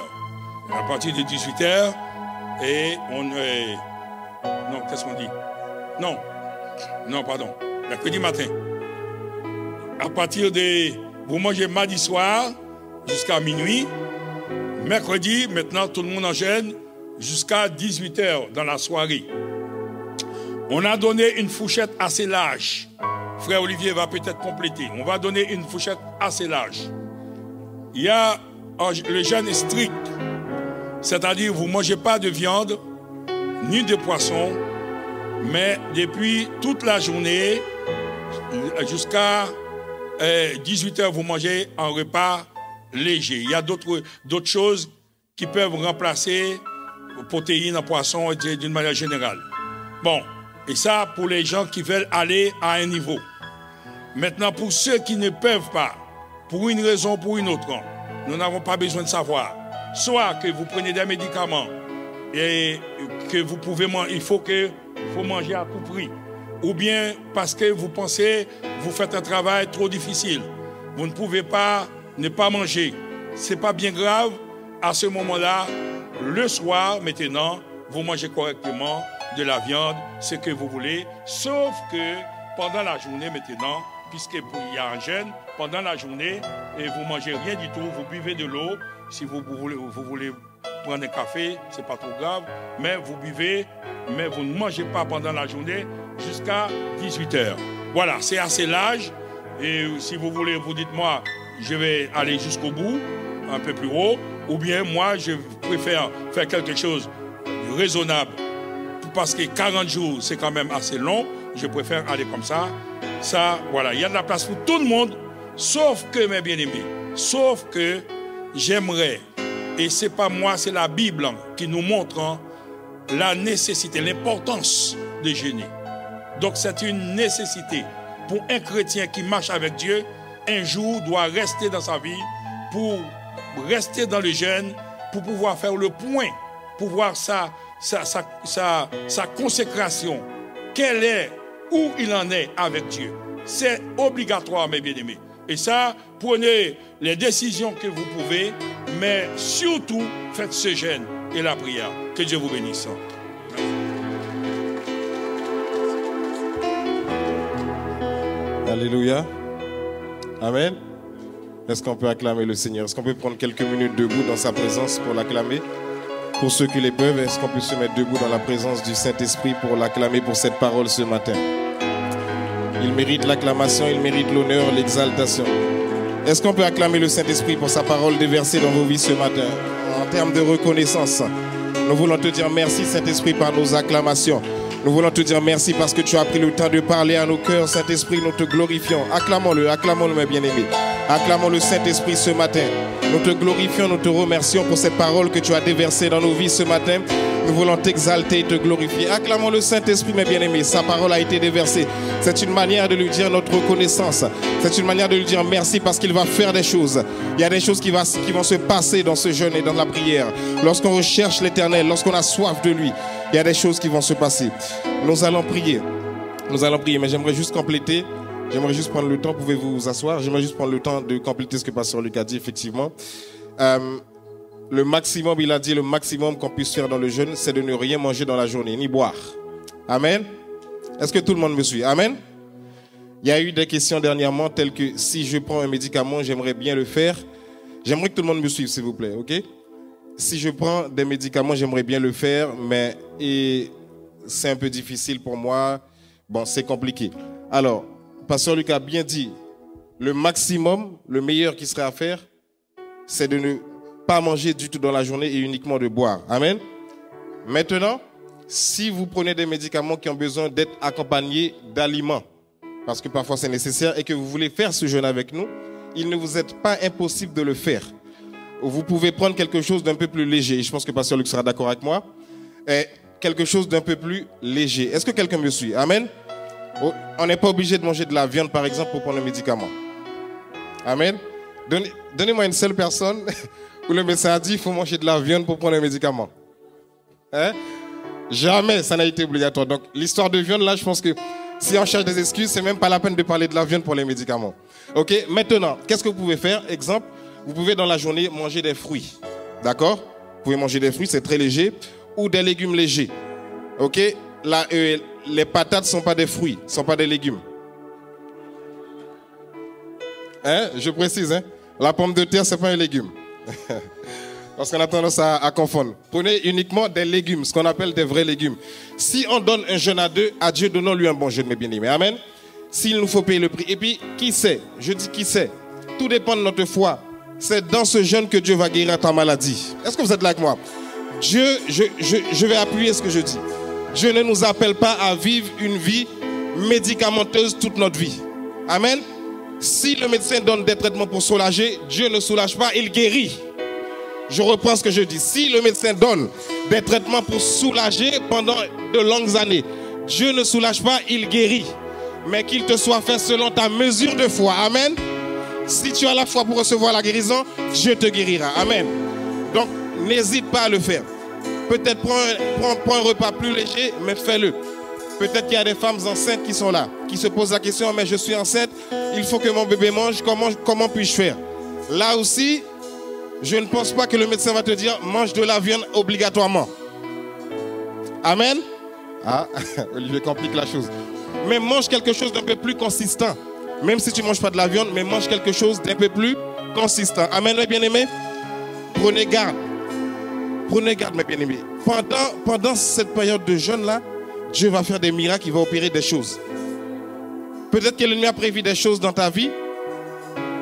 À partir de 18h, et on... non, qu'est-ce qu'on dit? Non, pardon. Mercredi matin. À partir de... Vous mangez mardi soir jusqu'à minuit. Mercredi, maintenant, tout le monde en jeûne jusqu'à 18h dans la soirée. On a donné une fourchette assez large. Frère Olivier va peut-être compléter. On va donner une fourchette assez large. Il y a... Le jeûne est strict. C'est-à-dire, vous ne mangez pas de viande, ni de poisson, mais depuis toute la journée, jusqu'à 18h, vous mangez un repas léger. Il y a d'autres choses qui peuvent remplacer protéines en poisson d'une manière générale. Bon, et ça pour les gens qui veulent aller à un niveau. Maintenant, pour ceux qui ne peuvent pas, pour une raison ou pour une autre, nous n'avons pas besoin de savoir. Soit que vous prenez des médicaments et que vous pouvez manger, il faut manger à tout prix. Ou bien parce que vous pensez, vous faites un travail trop difficile. Vous ne pouvez pas ne pas manger. Ce n'est pas bien grave. À ce moment-là, le soir, maintenant, vous mangez correctement de la viande, ce que vous voulez. Sauf que pendant la journée, maintenant, puisqu'il y a un jeûne, pendant la journée, et vous ne mangez rien du tout, vous buvez de l'eau. Si vous voulez prendre un café, ce n'est pas trop grave, mais vous buvez, mais vous ne mangez pas pendant la journée jusqu'à 18h. Voilà, c'est assez large. Et si vous voulez, vous dites-moi, je vais aller jusqu'au bout, un peu plus haut, ou bien moi, je préfère faire quelque chose de raisonnable. Parce que 40 jours, c'est quand même assez long, je préfère aller comme ça. Ça, voilà, il y a de la place pour tout le monde, sauf que, mes bien-aimés, sauf que j'aimerais, et ce n'est pas moi, c'est la Bible qui nous montre la nécessité, l'importance de jeûner. Donc c'est une nécessité pour un chrétien qui marche avec Dieu, un jour doit rester dans sa vie, pour rester dans le jeûne, pour pouvoir faire le point, pour voir sa consécration, quelle est, où il en est avec Dieu. C'est obligatoire, mes bien-aimés. Et ça, prenez les décisions que vous pouvez, mais surtout, faites ce jeûne et la prière. Que Dieu vous bénisse. Alléluia. Amen. Est-ce qu'on peut acclamer le Seigneur? Est-ce qu'on peut prendre quelques minutes debout dans sa présence pour l'acclamer? Pour ceux qui les peuvent, est-ce qu'on peut se mettre debout dans la présence du Saint-Esprit pour l'acclamer pour cette parole ce matin? Il mérite l'acclamation, il mérite l'honneur, l'exaltation. Est-ce qu'on peut acclamer le Saint-Esprit pour sa parole déversée dans vos vies ce matin? En termes de reconnaissance, nous voulons te dire merci Saint-Esprit par nos acclamations. Nous voulons te dire merci parce que tu as pris le temps de parler à nos cœurs. Saint-Esprit, nous te glorifions. Acclamons-le, mes bien-aimés. Acclamons le Saint-Esprit ce matin. Nous te glorifions, nous te remercions pour cette parole que tu as déversée dans nos vies ce matin. Nous voulons t'exalter et te glorifier. Acclamons le Saint-Esprit, mes bien-aimés. Sa parole a été déversée. C'est une manière de lui dire notre reconnaissance. C'est une manière de lui dire merci parce qu'il va faire des choses. Il y a des choses qui vont se passer dans ce jeûne et dans la prière. Lorsqu'on recherche l'Éternel, lorsqu'on a soif de lui, il y a des choses qui vont se passer. Nous allons prier. Nous allons prier, mais j'aimerais juste compléter. J'aimerais juste prendre le temps, pouvez-vous vous asseoir? J'aimerais juste prendre le temps de compléter ce que Pasteur Luc a dit, effectivement. Le maximum, il a dit, le maximum qu'on puisse faire dans le jeûne, c'est de ne rien manger dans la journée, ni boire. Amen. Est-ce que tout le monde me suit? Amen. Il y a eu des questions dernièrement, telles que si je prends un médicament, j'aimerais bien le faire. J'aimerais que tout le monde me suive, s'il vous plaît, ok? Si je prends des médicaments, j'aimerais bien le faire, mais c'est un peu difficile pour moi. Bon, c'est compliqué. Alors, Pasteur Luc a bien dit, le maximum, le meilleur qui serait à faire, c'est de ne pas manger du tout dans la journée et uniquement de boire. Amen. Maintenant, si vous prenez des médicaments qui ont besoin d'être accompagnés d'aliments, parce que parfois c'est nécessaire, et que vous voulez faire ce jeûne avec nous, il ne vous est pas impossible de le faire. Vous pouvez prendre quelque chose d'un peu plus léger. Je pense que Pasteur Luc sera d'accord avec moi. Quelque chose d'un peu plus léger. Est-ce que quelqu'un me suit? Amen. On n'est pas obligé de manger de la viande, par exemple, pour prendre un médicament. Amen. Donnez-moi une seule personne où le médecin a dit qu'il faut manger de la viande pour prendre un médicament. Hein? Jamais ça n'a été obligatoire. Donc, l'histoire de viande, là, je pense que si on cherche des excuses, c'est même pas la peine de parler de la viande pour les médicaments. Ok? Maintenant, qu'est-ce que vous pouvez faire? Exemple, vous pouvez dans la journée manger des fruits. D'accord? Vous pouvez manger des fruits, c'est très léger. Ou des légumes légers. Ok? Là, les patates ne sont pas des fruits, ne sont pas des légumes. Hein? Je précise, hein? La pomme de terre, ce n'est pas un légume. Parce qu'on a tendance à confondre. Prenez uniquement des légumes, ce qu'on appelle des vrais légumes. Si on donne un jeûne à Dieu, donnons-lui un bon jeûne, mes bien-aimés. Amen. S'il nous faut payer le prix. Et puis, qui sait? Je dis qui sait. Tout dépend de notre foi. C'est dans ce jeûne que Dieu va guérir ta maladie. Est-ce que vous êtes là avec moi? Dieu, je vais appuyer ce que je dis. Dieu ne nous appelle pas à vivre une vie médicamenteuse toute notre vie. Amen. Si le médecin donne des traitements pour soulager, Dieu ne soulage pas, il guérit. Je reprends ce que je dis. Si le médecin donne des traitements pour soulager pendant de longues années, Dieu ne soulage pas, il guérit. Mais qu'il te soit fait selon ta mesure de foi. Amen. Si tu as la foi pour recevoir la guérison, Dieu te guérira. Amen. Donc, n'hésite pas à le faire. Peut-être prends un repas plus léger, mais fais-le. Peut-être qu'il y a des femmes enceintes qui sont là, qui se posent la question, mais je suis enceinte, il faut que mon bébé mange, comment puis-je faire? Là aussi, je ne pense pas que le médecin va te dire, mange de la viande obligatoirement. Amen. Ah, Olivier complique la chose. Mais mange quelque chose d'un peu plus consistant. Même si tu ne manges pas de la viande, mais mange quelque chose d'un peu plus consistant. Amen, mes bien-aimés. Prenez garde. Prenez garde, mes bien-aimés. Pendant cette période de jeûne-là, Dieu va faire des miracles, il va opérer des choses. Peut-être que l'ennemi a prévu des choses dans ta vie.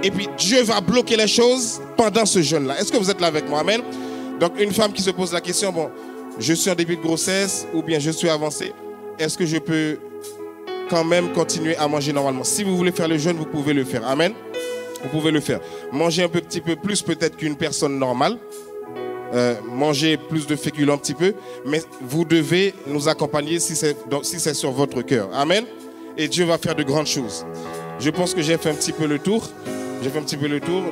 Et puis Dieu va bloquer les choses pendant ce jeûne-là. Est-ce que vous êtes là avec moi? Amen. Donc une femme qui se pose la question, bon, je suis en début de grossesse ou bien je suis avancé. Est-ce que je peux quand même continuer à manger normalement? Si vous voulez faire le jeûne, vous pouvez le faire. Amen. Vous pouvez le faire. Mangez un petit peu plus peut-être qu'une personne normale. Mangez plus de féculents un petit peu. Mais vous devez nous accompagner si c'est sur votre cœur. Amen. Et Dieu va faire de grandes choses. Je pense que j'ai fait un petit peu le tour.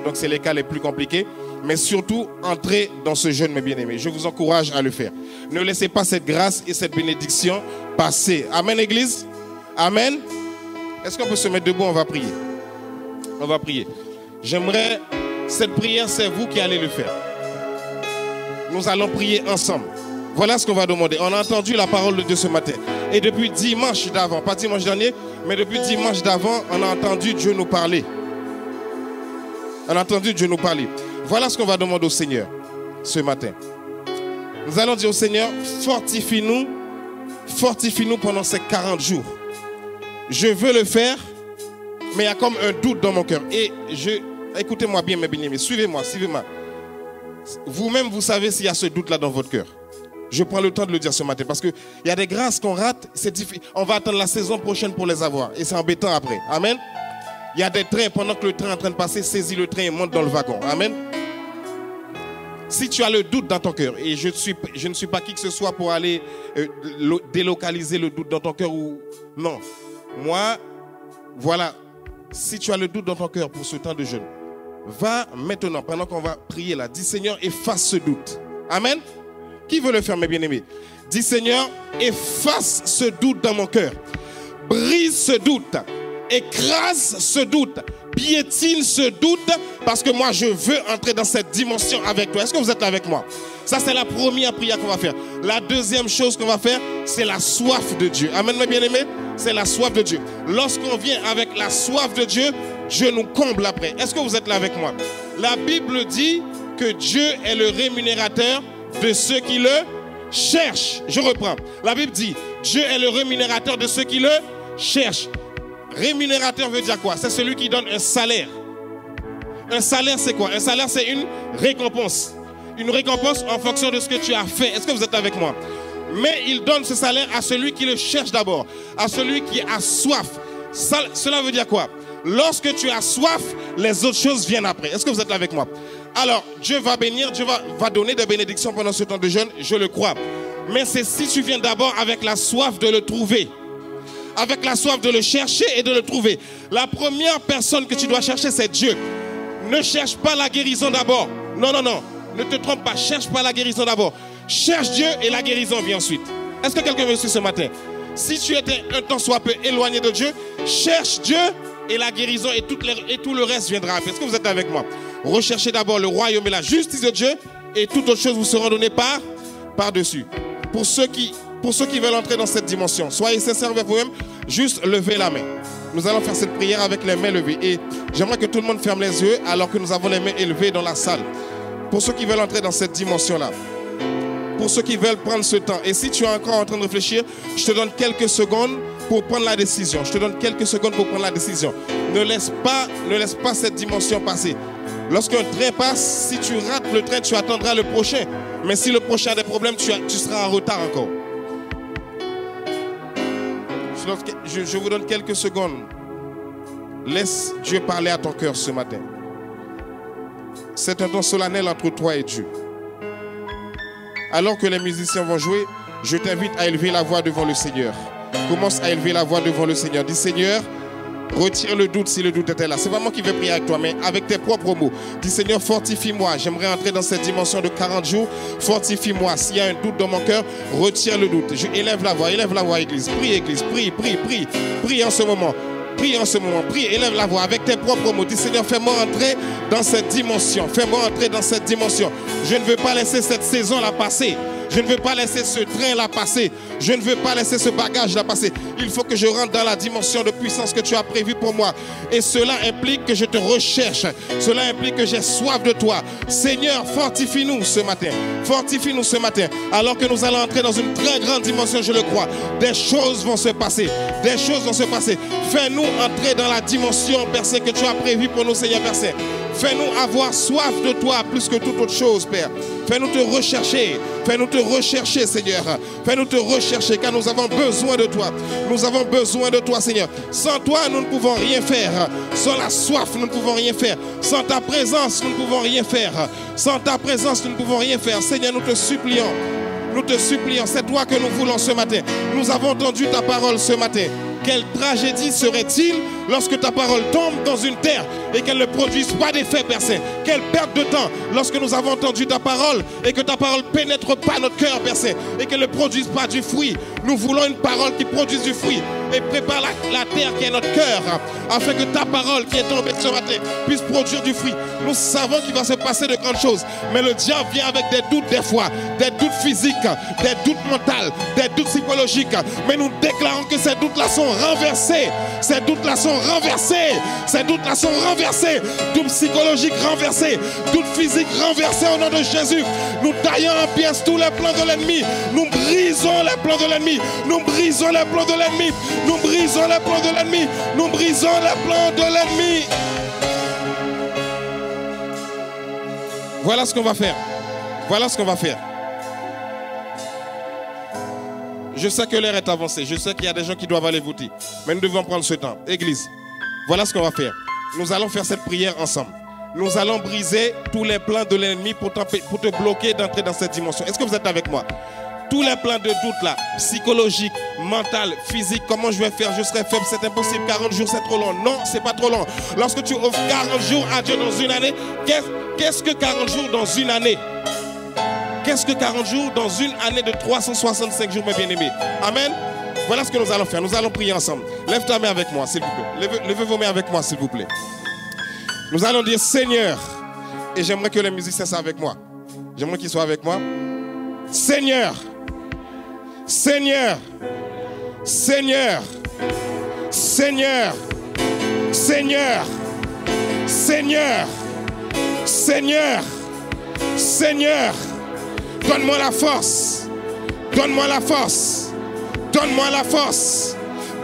Donc c'est les cas les plus compliqués. Mais surtout, entrez dans ce jeûne, mes bien-aimés. Je vous encourage à le faire. Ne laissez pas cette grâce et cette bénédiction passer. Amen, Église. Amen. Est-ce qu'on peut se mettre debout? On va prier. On va prier. J'aimerais, cette prière, c'est vous qui allez le faire. Nous allons prier ensemble. Voilà ce qu'on va demander. On a entendu la parole de Dieu ce matin. Et depuis dimanche d'avant, pas dimanche dernier, mais depuis dimanche d'avant, on a entendu Dieu nous parler. On a entendu Dieu nous parler. Voilà ce qu'on va demander au Seigneur ce matin. Nous allons dire au Seigneur, fortifie-nous pendant ces 40 jours. Je veux le faire, mais il y a comme un doute dans mon cœur. Et écoutez-moi bien, mes bien-aimés, suivez-moi. Vous-même, vous savez s'il y a ce doute-là dans votre cœur. Je prends le temps de le dire ce matin parce qu'il y a des grâces qu'on rate. C'est difficile. On va attendre la saison prochaine pour les avoir. Et c'est embêtant après. Amen. Il y a des trains, pendant que le train est en train de passer, saisis le train et monte dans le wagon. Amen. Si tu as le doute dans ton cœur, et je ne suis pas qui que ce soit pour aller délocaliser le doute dans ton cœur ou non. Moi, voilà, si tu as le doute dans ton cœur pour ce temps de jeûne, va maintenant, pendant qu'on va prier là, dis Seigneur, efface ce doute. Amen. Qui veut le faire, mes bien-aimés? Dis Seigneur, efface ce doute dans mon cœur. Brise ce doute. Écrase ce doute. Piétine ce doute, parce que moi je veux entrer dans cette dimension avec toi. Est-ce que vous êtes là avec moi? Ça c'est la première prière qu'on va faire. La deuxième chose qu'on va faire, c'est la soif de Dieu. Amen mes bien-aimés. C'est la soif de Dieu. Lorsqu'on vient avec la soif de Dieu, Dieu nous comble après. Est-ce que vous êtes là avec moi? La Bible dit que Dieu est le rémunérateur de ceux qui le cherchent. Je reprends. La Bible dit, Dieu est le rémunérateur de ceux qui le cherchent. Rémunérateur veut dire quoi? C'est celui qui donne un salaire. Un salaire, c'est quoi? Un salaire, c'est une récompense. Une récompense en fonction de ce que tu as fait. Est-ce que vous êtes avec moi? Mais il donne ce salaire à celui qui le cherche d'abord, à celui qui a soif. Cela veut dire quoi? Lorsque tu as soif, les autres choses viennent après. Est-ce que vous êtes là avec moi? Alors, Dieu va bénir, Dieu va donner des bénédictions pendant ce temps de jeûne, je le crois. Mais c'est si tu viens d'abord avec la soif de le trouver. Avec la soif de le chercher et de le trouver. La première personne que tu dois chercher, c'est Dieu. Ne cherche pas la guérison d'abord. Non, non, non. Ne te trompe pas. Cherche pas la guérison d'abord. Cherche Dieu et la guérison vient ensuite. Est-ce que quelqu'un me suit ce matin? Si tu étais un temps soit peu éloigné de Dieu, cherche Dieu et la guérison et tout le reste viendra après. Est-ce que vous êtes avec moi? Recherchez d'abord le royaume et la justice de Dieu et toutes autres choses vous seront données par-dessus. Pour ceux qui veulent entrer dans cette dimension, soyez sincères avec vous-même, juste levez la main. Nous allons faire cette prière avec les mains levées. Et j'aimerais que tout le monde ferme les yeux alors que nous avons les mains élevées dans la salle. Pour ceux qui veulent entrer dans cette dimension-là. Pour ceux qui veulent prendre ce temps. Et si tu es encore en train de réfléchir, je te donne quelques secondes pour prendre la décision. Je te donne quelques secondes pour prendre la décision. Ne laisse pas cette dimension passer. Lorsqu'un train passe, si tu rates le train, tu attendras le prochain. Mais si le prochain a des problèmes, tu seras en retard encore. Je vous donne quelques secondes. Laisse Dieu parler à ton cœur ce matin. C'est un temps solennel entre toi et Dieu. Alors que les musiciens vont jouer, je t'invite à élever la voix devant le Seigneur. Commence à élever la voix devant le Seigneur. Dis Seigneur, retire le doute si le doute était là. C'est pas moi qui vais prier avec toi, mais avec tes propres mots. Dis Seigneur, fortifie-moi. J'aimerais entrer dans cette dimension de 40 jours. Fortifie-moi. S'il y a un doute dans mon cœur, retire le doute. Je élève la voix, Église. Prie, Église. Prie, prie, prie. Prie en ce moment. Prie en ce moment, prie, élève la voix avec tes propres mots. Dis Seigneur, fais-moi entrer dans cette dimension. Fais-moi entrer dans cette dimension. Je ne veux pas laisser cette saison-là passer. Je ne veux pas laisser ce train-là passer. Je ne veux pas laisser ce bagage-là passer. Il faut que je rentre dans la dimension de puissance que tu as prévue pour moi. Et cela implique que je te recherche. Cela implique que j'ai soif de toi. Seigneur, fortifie-nous ce matin. Fortifie-nous ce matin. Alors que nous allons entrer dans une très grande dimension, je le crois. Des choses vont se passer. Des choses vont se passer. Fais-nous entrer dans la dimension, Père Saint, que tu as prévue pour nous, Seigneur, Père Saint. Fais-nous avoir soif de toi plus que toute autre chose, Père. Fais-nous te rechercher. Fais-nous te rechercher, Seigneur. Fais-nous te rechercher, car nous avons besoin de toi. Nous avons besoin de toi, Seigneur. Sans toi, nous ne pouvons rien faire. Sans la soif, nous ne pouvons rien faire. Sans ta présence, nous ne pouvons rien faire. Sans ta présence, nous ne pouvons rien faire. Seigneur, nous te supplions. Nous te supplions. C'est toi que nous voulons ce matin. Nous avons entendu ta parole ce matin. Quelle tragédie serait-il lorsque ta parole tombe dans une terre et qu'elle ne produise pas d'effet, Père Saint? Quelle perte de temps lorsque nous avons entendu ta parole et que ta parole ne pénètre pas notre cœur, Père Saint, et qu'elle ne produise pas du fruit. Nous voulons une parole qui produise du fruit. Et prépare la terre qui est notre cœur, afin que ta parole qui est tombée ce matin puisse produire du fruit. Nous savons qu'il va se passer de grandes choses, mais le diable vient avec des doutes des fois, des doutes physiques, des doutes mentaux, des doutes psychologiques. Mais nous déclarons que ces doutes-là sont renversés. Ces doutes-là sont renversés. Ces doutes-là sont renversés. Doutes psychologiques renversés. Doutes physiques renversés au nom de Jésus. Nous taillons en pièces tous les plans de l'ennemi. Nous brisons les plans de l'ennemi. Nous brisons les plans de l'ennemi. Nous brisons les plans de l'ennemi. Nous brisons les plans de l'ennemi. Voilà ce qu'on va faire. Voilà ce qu'on va faire. Je sais que l'heure est avancée. Je sais qu'il y a des gens qui doivent aller voter. Mais nous devons prendre ce temps. Église, Voilà ce qu'on va faire. Nous allons faire cette prière ensemble. Nous allons briser tous les plans de l'ennemi pour te bloquer d'entrer dans cette dimension. Est-ce que vous êtes avec moi? Tous les plans de doute là, psychologique, mental, physique, comment je vais faire, je serai faible, c'est impossible, 40 jours c'est trop long. Non, c'est pas trop long. Lorsque tu offres 40 jours à Dieu dans une année, qu'est-ce que 40 jours dans une année? Qu'est-ce que 40 jours dans une année de 365 jours, mes bien-aimés? Amen. Voilà ce que nous allons faire. Nous allons prier ensemble. Lève ta main avec moi, s'il vous plaît. Levez vos mains avec moi, s'il vous plaît. Nous allons dire Seigneur. Et j'aimerais que les musiciens soient avec moi. J'aimerais qu'ils soient avec moi. Seigneur. Seigneur. Seigneur. Seigneur. Seigneur. Seigneur. Seigneur. Seigneur. Donne-moi la force. Donne-moi la force. Donne-moi la force.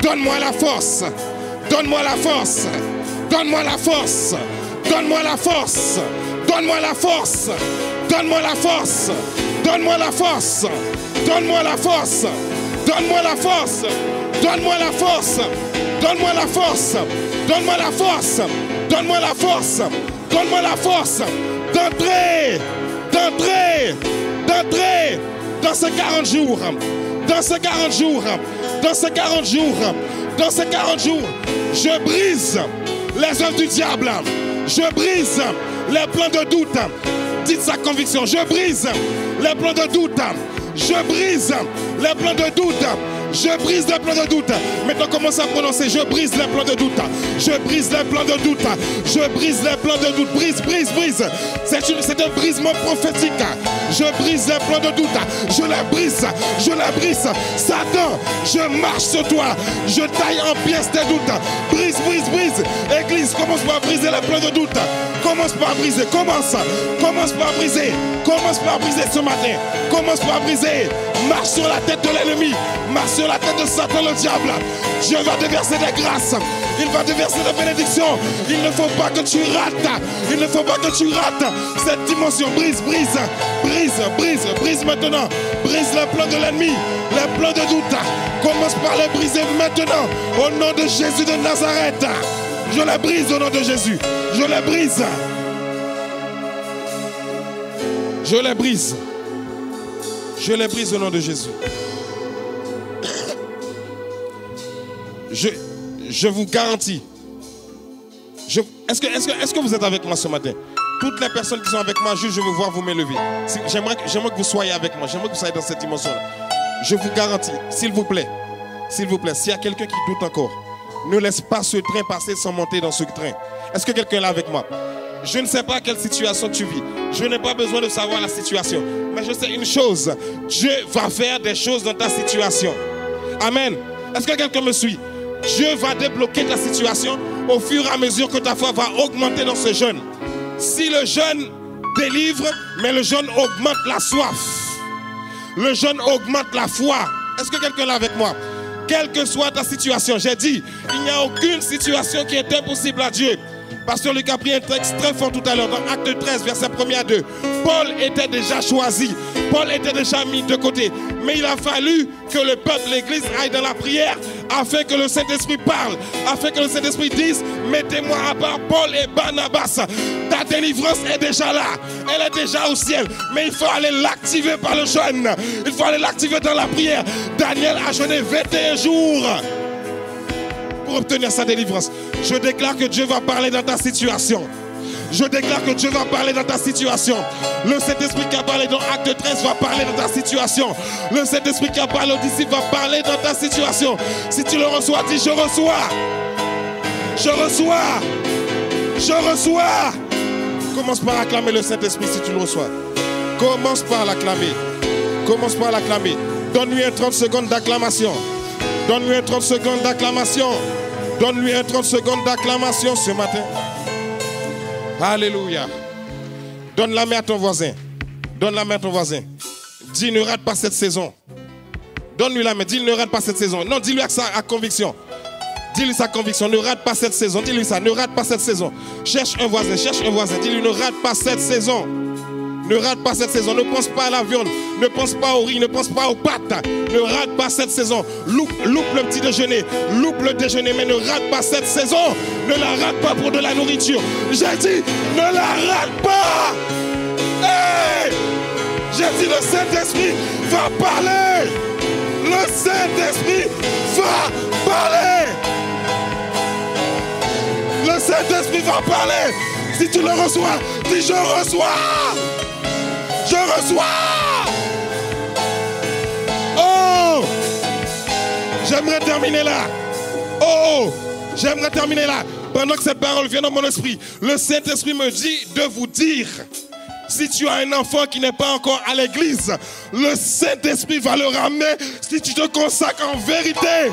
Donne-moi la force. Donne-moi la force. Donne-moi la force. Donne-moi la force. Donne-moi la force. Donne-moi la force. Donne-moi la force. Donne-moi la force. Donne-moi la force. Donne-moi la force. Donne-moi la force. Donne-moi la force. Donne-moi la force. Donne-moi la force. D'entrer dans ces 40 jours. Dans ces 40 jours. Dans ces 40 jours. Dans ces 40 jours. Je brise les œuvres du diable. Je brise les plans de doute. Dites sa conviction. Je brise les plans de doute. Je brise les plans de doute. Je brise les plans de doute. Maintenant, commence à prononcer. Je brise les plans de doute. Je brise les plans de doute. Je brise les plans de doute. Brise, brise, brise. C'est un brisement prophétique. Je brise les plans de doute. Je les brise. Je les brise. Satan, je marche sur toi. Je taille en pièces tes doutes. Brise, brise, brise. Église, commence par briser les plans de doute. Commence par briser. Commence. Commence par briser. Commence par briser ce matin. Commence par briser. Marche sur la tête de l'ennemi. Marche sur la tête de Satan, le diable. Dieu va te verser des grâces. Il va te verser des bénédictions. Il ne faut pas que tu rates. Il ne faut pas que tu rates cette dimension. Brise, brise. Brise, brise, brise maintenant. Brise les plans de l'ennemi. Les plans de doute. Commence par les briser maintenant. Au nom de Jésus de Nazareth. Je les brise au nom de Jésus. Je les brise. Je les brise. Je les brise au nom de Jésus. Je vous garantis. Est-ce que vous êtes avec moi ce matin? Toutes les personnes qui sont avec moi, juste je veux voir vous m'élever. J'aimerais que vous soyez avec moi. J'aimerais que vous soyez dans cette dimension-là. Je vous garantis, s'il vous plaît, s'il y a quelqu'un qui doute encore, ne laisse pas ce train passer sans monter dans ce train. Est-ce que quelqu'un est là avec moi? Je ne sais pas quelle situation tu vis. Je n'ai pas besoin de savoir la situation. Mais je sais une chose. Dieu va faire des choses dans ta situation. Amen. Est-ce que quelqu'un me suit? Dieu va débloquer ta situation au fur et à mesure que ta foi va augmenter dans ce jeûne. Si le jeûne délivre, mais le jeûne augmente la soif. Le jeûne augmente la foi. Est-ce que quelqu'un est là avec moi? Quelle que soit ta situation, j'ai dit, il n'y a aucune situation qui est impossible à Dieu. Pasteur Luc a pris un texte très fort tout à l'heure dans Acte 13, verset 1 à 2. Paul était déjà choisi. Paul était déjà mis de côté. Mais il a fallu que le peuple, l'église, aille dans la prière afin que le Saint-Esprit parle. Afin que le Saint-Esprit dise, mettez-moi à part Paul et Barnabas. Ta délivrance est déjà là. Elle est déjà au ciel. Mais il faut aller l'activer par le jeûne. Il faut aller l'activer dans la prière. Daniel a jeûné 21 jours. Pour obtenir sa délivrance. Je déclare que Dieu va parler dans ta situation. Je déclare que Dieu va parler dans ta situation. Le Saint-Esprit qui a parlé dans Acte 13 va parler dans ta situation. Le Saint-Esprit qui a parlé aux disciples va parler dans ta situation. Si tu le reçois, dis je reçois. Je reçois. Je reçois. Commence par acclamer le Saint-Esprit si tu le reçois. Commence par l'acclamer. Commence par l'acclamer. Donne-lui un 30 secondes d'acclamation. Donne-lui un 30 secondes d'acclamation. Donne-lui un 30 secondes d'acclamation ce matin. Alléluia. Donne la main à ton voisin. Donne la main à ton voisin. Dis, ne rate pas cette saison. Donne-lui la main. Dis, ne rate pas cette saison. Non, dis-lui avec sa conviction. Dis-lui sa conviction. Ne rate pas cette saison. Dis-lui ça. Ne rate pas cette saison. Cherche un voisin. Cherche un voisin. Dis-lui, ne rate pas cette saison. Ne rate pas cette saison. Ne pense pas à la viande. Ne pense pas au riz. Ne pense pas aux pâtes. Ne rate pas cette saison. Loupe le petit déjeuner. Loupe le déjeuner. Mais ne rate pas cette saison. Ne la rate pas pour de la nourriture. J'ai dit, ne la rate pas. Hey! J'ai dit, le Saint-Esprit va parler. Le Saint-Esprit va parler. Le Saint-Esprit va parler. Si tu le reçois, dis je reçois. Je reçois. Oh, j'aimerais terminer là. Oh, j'aimerais terminer là. Pendant que cette parole vient dans mon esprit, le Saint-Esprit me dit de vous dire, si tu as un enfant qui n'est pas encore à l'église, le Saint-Esprit va le ramener si tu te consacres en vérité.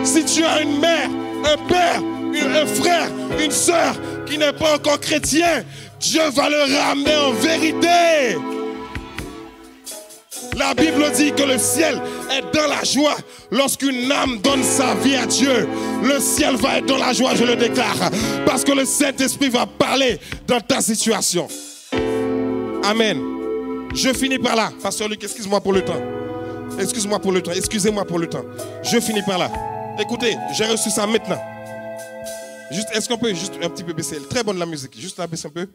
Si tu as une mère, un père, un frère, une sœur qui n'est pas encore chrétien, Dieu va le ramener en vérité. La Bible dit que le ciel est dans la joie lorsqu'une âme donne sa vie à Dieu. Le ciel va être dans la joie, je le déclare, parce que le Saint-Esprit va parler dans ta situation. Amen. Je finis par là. Pasteur Luc, excuse-moi pour le temps. Excuse-moi pour le temps. Excusez-moi pour le temps. Je finis par là. Écoutez, j'ai reçu ça maintenant. Juste, est-ce qu'on peut juste un petit peu baisser? Très bonne la musique. Juste la baisser un peu.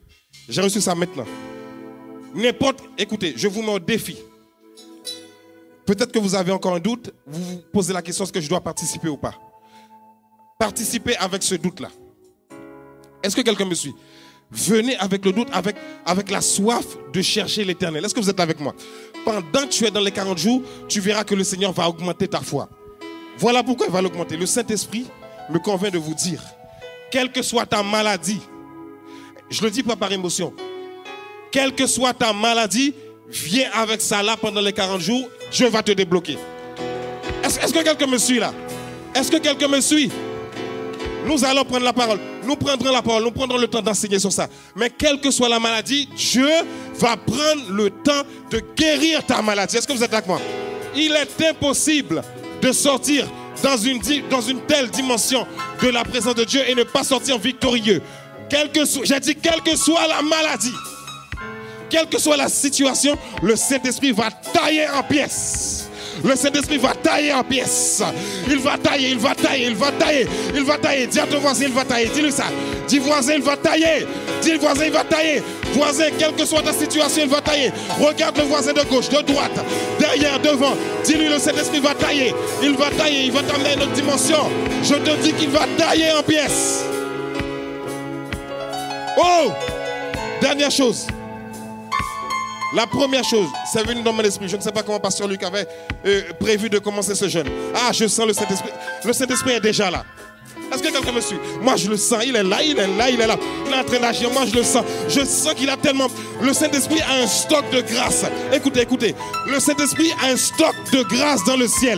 J'ai reçu ça maintenant. N'importe, écoutez, je vous mets au défi. Peut-être que vous avez encore un doute. Vous vous posez la question, est-ce que je dois participer ou pas? Participez avec ce doute-là. Est-ce que quelqu'un me suit? Venez avec le doute, avec la soif de chercher l'éternel. Est-ce que vous êtes avec moi? Pendant que tu es dans les 40 jours, tu verras que le Seigneur va augmenter ta foi. Voilà pourquoi il va l'augmenter. Le Saint-Esprit me convainc de vous dire, quelle que soit ta maladie, je le dis pas par émotion, quelle que soit ta maladie, viens avec ça là pendant les 40 jours, Dieu va te débloquer. Est-ce que quelqu'un me suit là? Est-ce que quelqu'un me suit? Nous allons prendre la parole. Nous prendrons la parole. Nous prendrons le temps d'enseigner sur ça. Mais quelle que soit la maladie, Dieu va prendre le temps de guérir ta maladie. Est-ce que vous êtes avec moi? Il est impossible de sortir dans une telle dimension de la présence de Dieu et ne pas sortir victorieux. J'ai dit, quelle que soit la maladie, quelle que soit la situation, le Saint-Esprit va tailler en pièces. Le Saint-Esprit va tailler en pièces. Il va tailler, il va tailler, il va tailler, il va tailler. Dis à ton voisin, il va tailler. Dis-lui ça. Dis voisin, il va tailler. Dis le voisin, il va tailler. Voisin, quelle que soit ta situation, il va tailler. Regarde le voisin de gauche, de droite, derrière, devant. Dis-lui, le Saint-Esprit va tailler. Il va tailler, il va t'amener à une autre dimension. Je te dis qu'il va tailler en pièces. Oh! Dernière chose. La première chose, c'est venu dans mon esprit. Je ne sais pas comment Pasteur Luc avait prévu de commencer ce jeûne. Ah, je sens le Saint-Esprit. Le Saint-Esprit est déjà là. Est-ce que quelqu'un me suit? Moi, je le sens. Il est là, il est là, il est là. Il est en train d'agir. Moi, je le sens. Je sens qu'il a tellement... Le Saint-Esprit a un stock de grâce. Écoutez, écoutez. Le Saint-Esprit a un stock de grâce dans le ciel.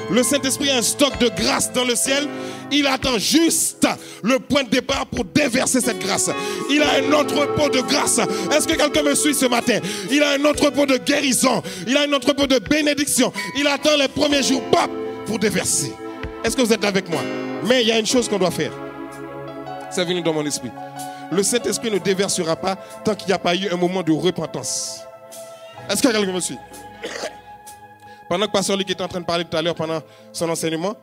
Le Saint-Esprit a un stock de grâce dans le ciel. Il attend juste le point de départ pour déverser cette grâce. Il a un entrepôt de grâce. Est-ce que quelqu'un me suit ce matin? Il a un entrepôt de guérison. Il a un entrepôt de bénédiction. Il attend les premiers jours, pap, pour déverser. Est-ce que vous êtes avec moi? Mais il y a une chose qu'on doit faire. C'est venu dans mon esprit. Le Saint-Esprit ne déversera pas tant qu'il n'y a pas eu un moment de repentance. Est-ce que quelqu'un me suit? Pendant que Pasteur Luc était en train de parler tout à l'heure pendant son enseignement,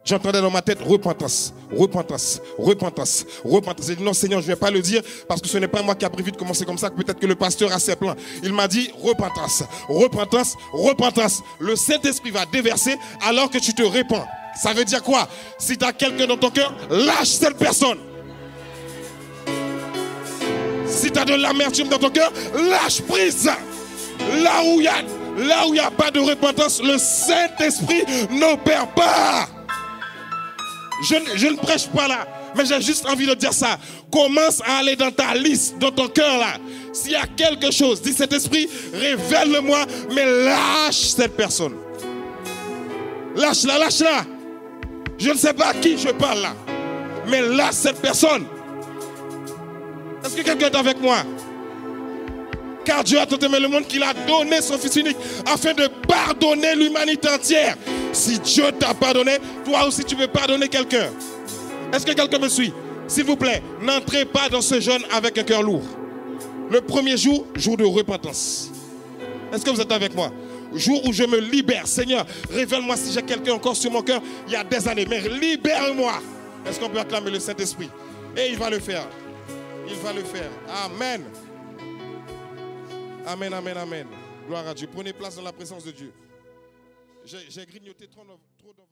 j'entendais dans ma tête repentance, repentance, repentance, repentance. J'ai dit non Seigneur, je ne vais pas le dire parce que ce n'est pas moi qui a prévu de commencer comme ça, peut-être que le pasteur a ses plans. Il m'a dit repentance, repentance, repentance. Le Saint-Esprit va déverser alors que tu te répands. Ça veut dire quoi? Si tu as quelqu'un dans ton cœur, lâche cette personne. Si tu as de l'amertume dans ton cœur, lâche prise. Là où il n'y a pas de repentance, le Saint-Esprit n'opère pas. Je ne prêche pas là, mais j'ai juste envie de dire ça. Commence à aller dans ta liste, dans ton cœur là. S'il y a quelque chose, dis Saint-Esprit, révèle-le-moi, mais lâche cette personne. Lâche-la, lâche-la. Je ne sais pas à qui je parle là, mais lâche cette personne. Est-ce que quelqu'un est avec moi? Car Dieu a tant aimé le monde qu'il a donné son Fils unique afin de pardonner l'humanité entière. Si Dieu t'a pardonné, toi aussi tu veux pardonner quelqu'un. Est-ce que quelqu'un me suit? S'il vous plaît, n'entrez pas dans ce jeûne avec un cœur lourd. Le premier jour, jour de repentance. Est-ce que vous êtes avec moi? Jour où je me libère. Seigneur, révèle-moi si j'ai quelqu'un encore sur mon cœur il y a des années. Mais libère-moi. Est-ce qu'on peut acclamer le Saint-Esprit? Et il va le faire. Il va le faire. Amen. Amen, amen, amen. Gloire à Dieu. Prenez place dans la présence de Dieu. J'ai grignoté trop dans votre...